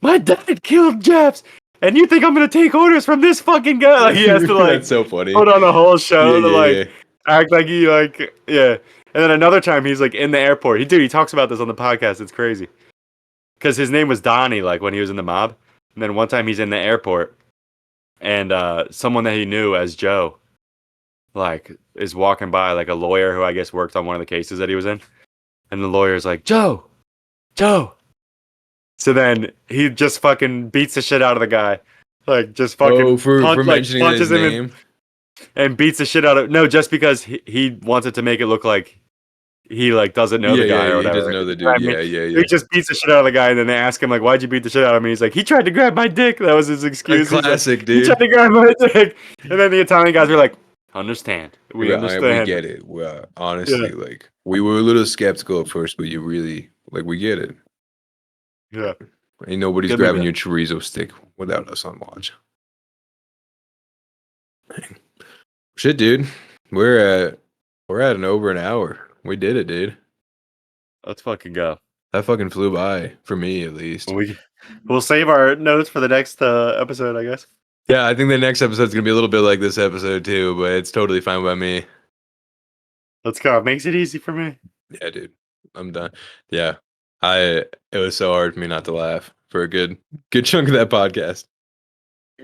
my dad killed Japs, and you think I'm gonna take orders from this fucking guy? Like he has to That's like so funny. put on a whole Yeah, show to yeah, like yeah. act like he like yeah. And then another time he's like in the airport. He talks about this on the podcast. It's crazy because his name was Donnie like when he was in the mob. And then one time he's in the airport and someone that he knew as Joe like is walking by like a lawyer who I guess worked on one of the cases that he was in. And the lawyer's like, Joe. So then he just fucking beats the shit out of the guy. Like just Oh, fucking for mentioning his punches him name. and beats the shit out of no, just because he wanted to make it look like he like doesn't know Yeah, the yeah, guy or he doesn't whatever. know You the know what dude. I mean? Yeah, yeah, He yeah. just beats the shit out of the guy, and then they ask him like, "Why'd you beat the shit out of me?" He's like, "He tried to grab my dick." That was his A excuse. He's like, classic, "He tried dude. to grab my dick," and then the Italian guys were like, "Understand? We We understand." get it. Well, Yeah, honestly, like we were a little skeptical at first, but you really like we get it. yeah. Ain't nobody's Good movie grabbing though. your chorizo stick without us on watch. Shit, dude. We're at we're at an hour. We did it, dude. Let's fucking go. That fucking flew by for me at least. We'll save our notes for the next episode, I guess. Yeah, I think the next episode's gonna be a little bit like this episode too, but it's totally fine by me. Let's go. It makes it easy for me. Yeah, dude. I'm done. Yeah. I it was so hard for me not to laugh for a good chunk of that podcast.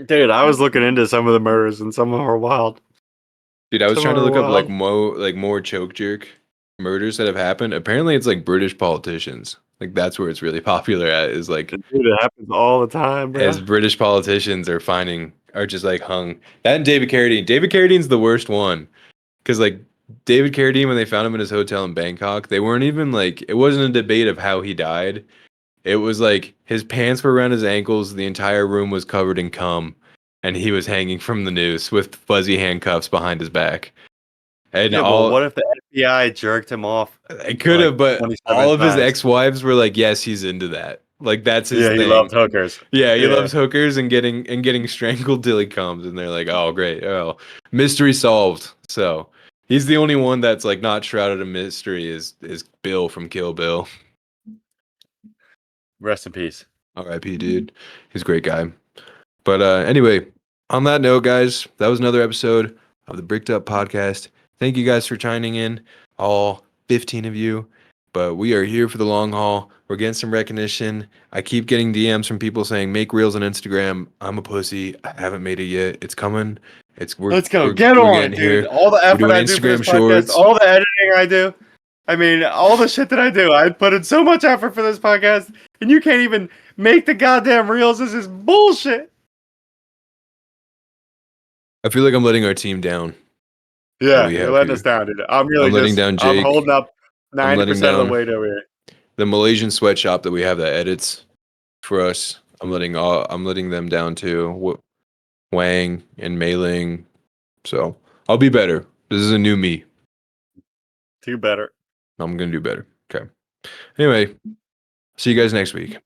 Dude, I was looking into some of the murders and some of them are wild. Dude, I was Some trying to are look up wild. like more choke jerk murders that have happened. Apparently it's like British politicians. Like that's where it's really popular at is like Dude, it happens all the time, as bro. British politicians are just like hung. That and David Carradine. David Carradine's the worst one. Cause like David Carradine, when they found him in his hotel in Bangkok, they weren't even like it wasn't a debate of how he died. It was like his pants were around his ankles, the entire room was covered in cum, and he was hanging from the noose with fuzzy handcuffs behind his back. And Yeah, but all what if the FBI jerked him off it could like have, but 27 all of his times? ex-wives were like, yes, he's into that. Like that's his Yeah, he thing. loves hookers. Yeah, he Yeah. loves hookers and getting strangled till he comes, and they're like, "Oh, great! Oh, mystery solved." So he's the only one that's like not shrouded in mystery. Is Bill from Kill Bill? Rest in peace. R.I.P. Dude, he's a great guy. But anyway, on that note, guys, that was another episode of the Bricked Up Podcast. Thank you guys for chiming in, all 15 of you. But we are here for the long haul. We're getting some recognition. I keep getting DMs from people saying, "Make reels on Instagram." I'm a pussy. I haven't made it yet. It's coming. It's Let's go. Get we're on getting it, dude. here. All the We're effort doing I do for this Instagram podcast, shorts. all the editing I do. I mean, all the shit that I do. I put in so much effort for this podcast, and you can't even make the goddamn reels. This is bullshit. I feel like I'm letting our team down. That Yeah, we you're have letting us here. down, dude. I'm really I'm letting just, down I'm Jake. holding up I'm letting 90% of the down weight over here. the Malaysian sweatshop that we have that edits for us. I'm letting them down too. Wang and Mei Ling. So I'll be better. This is a new me. Too better. I'm gonna do better. Okay. Anyway, see you guys next week.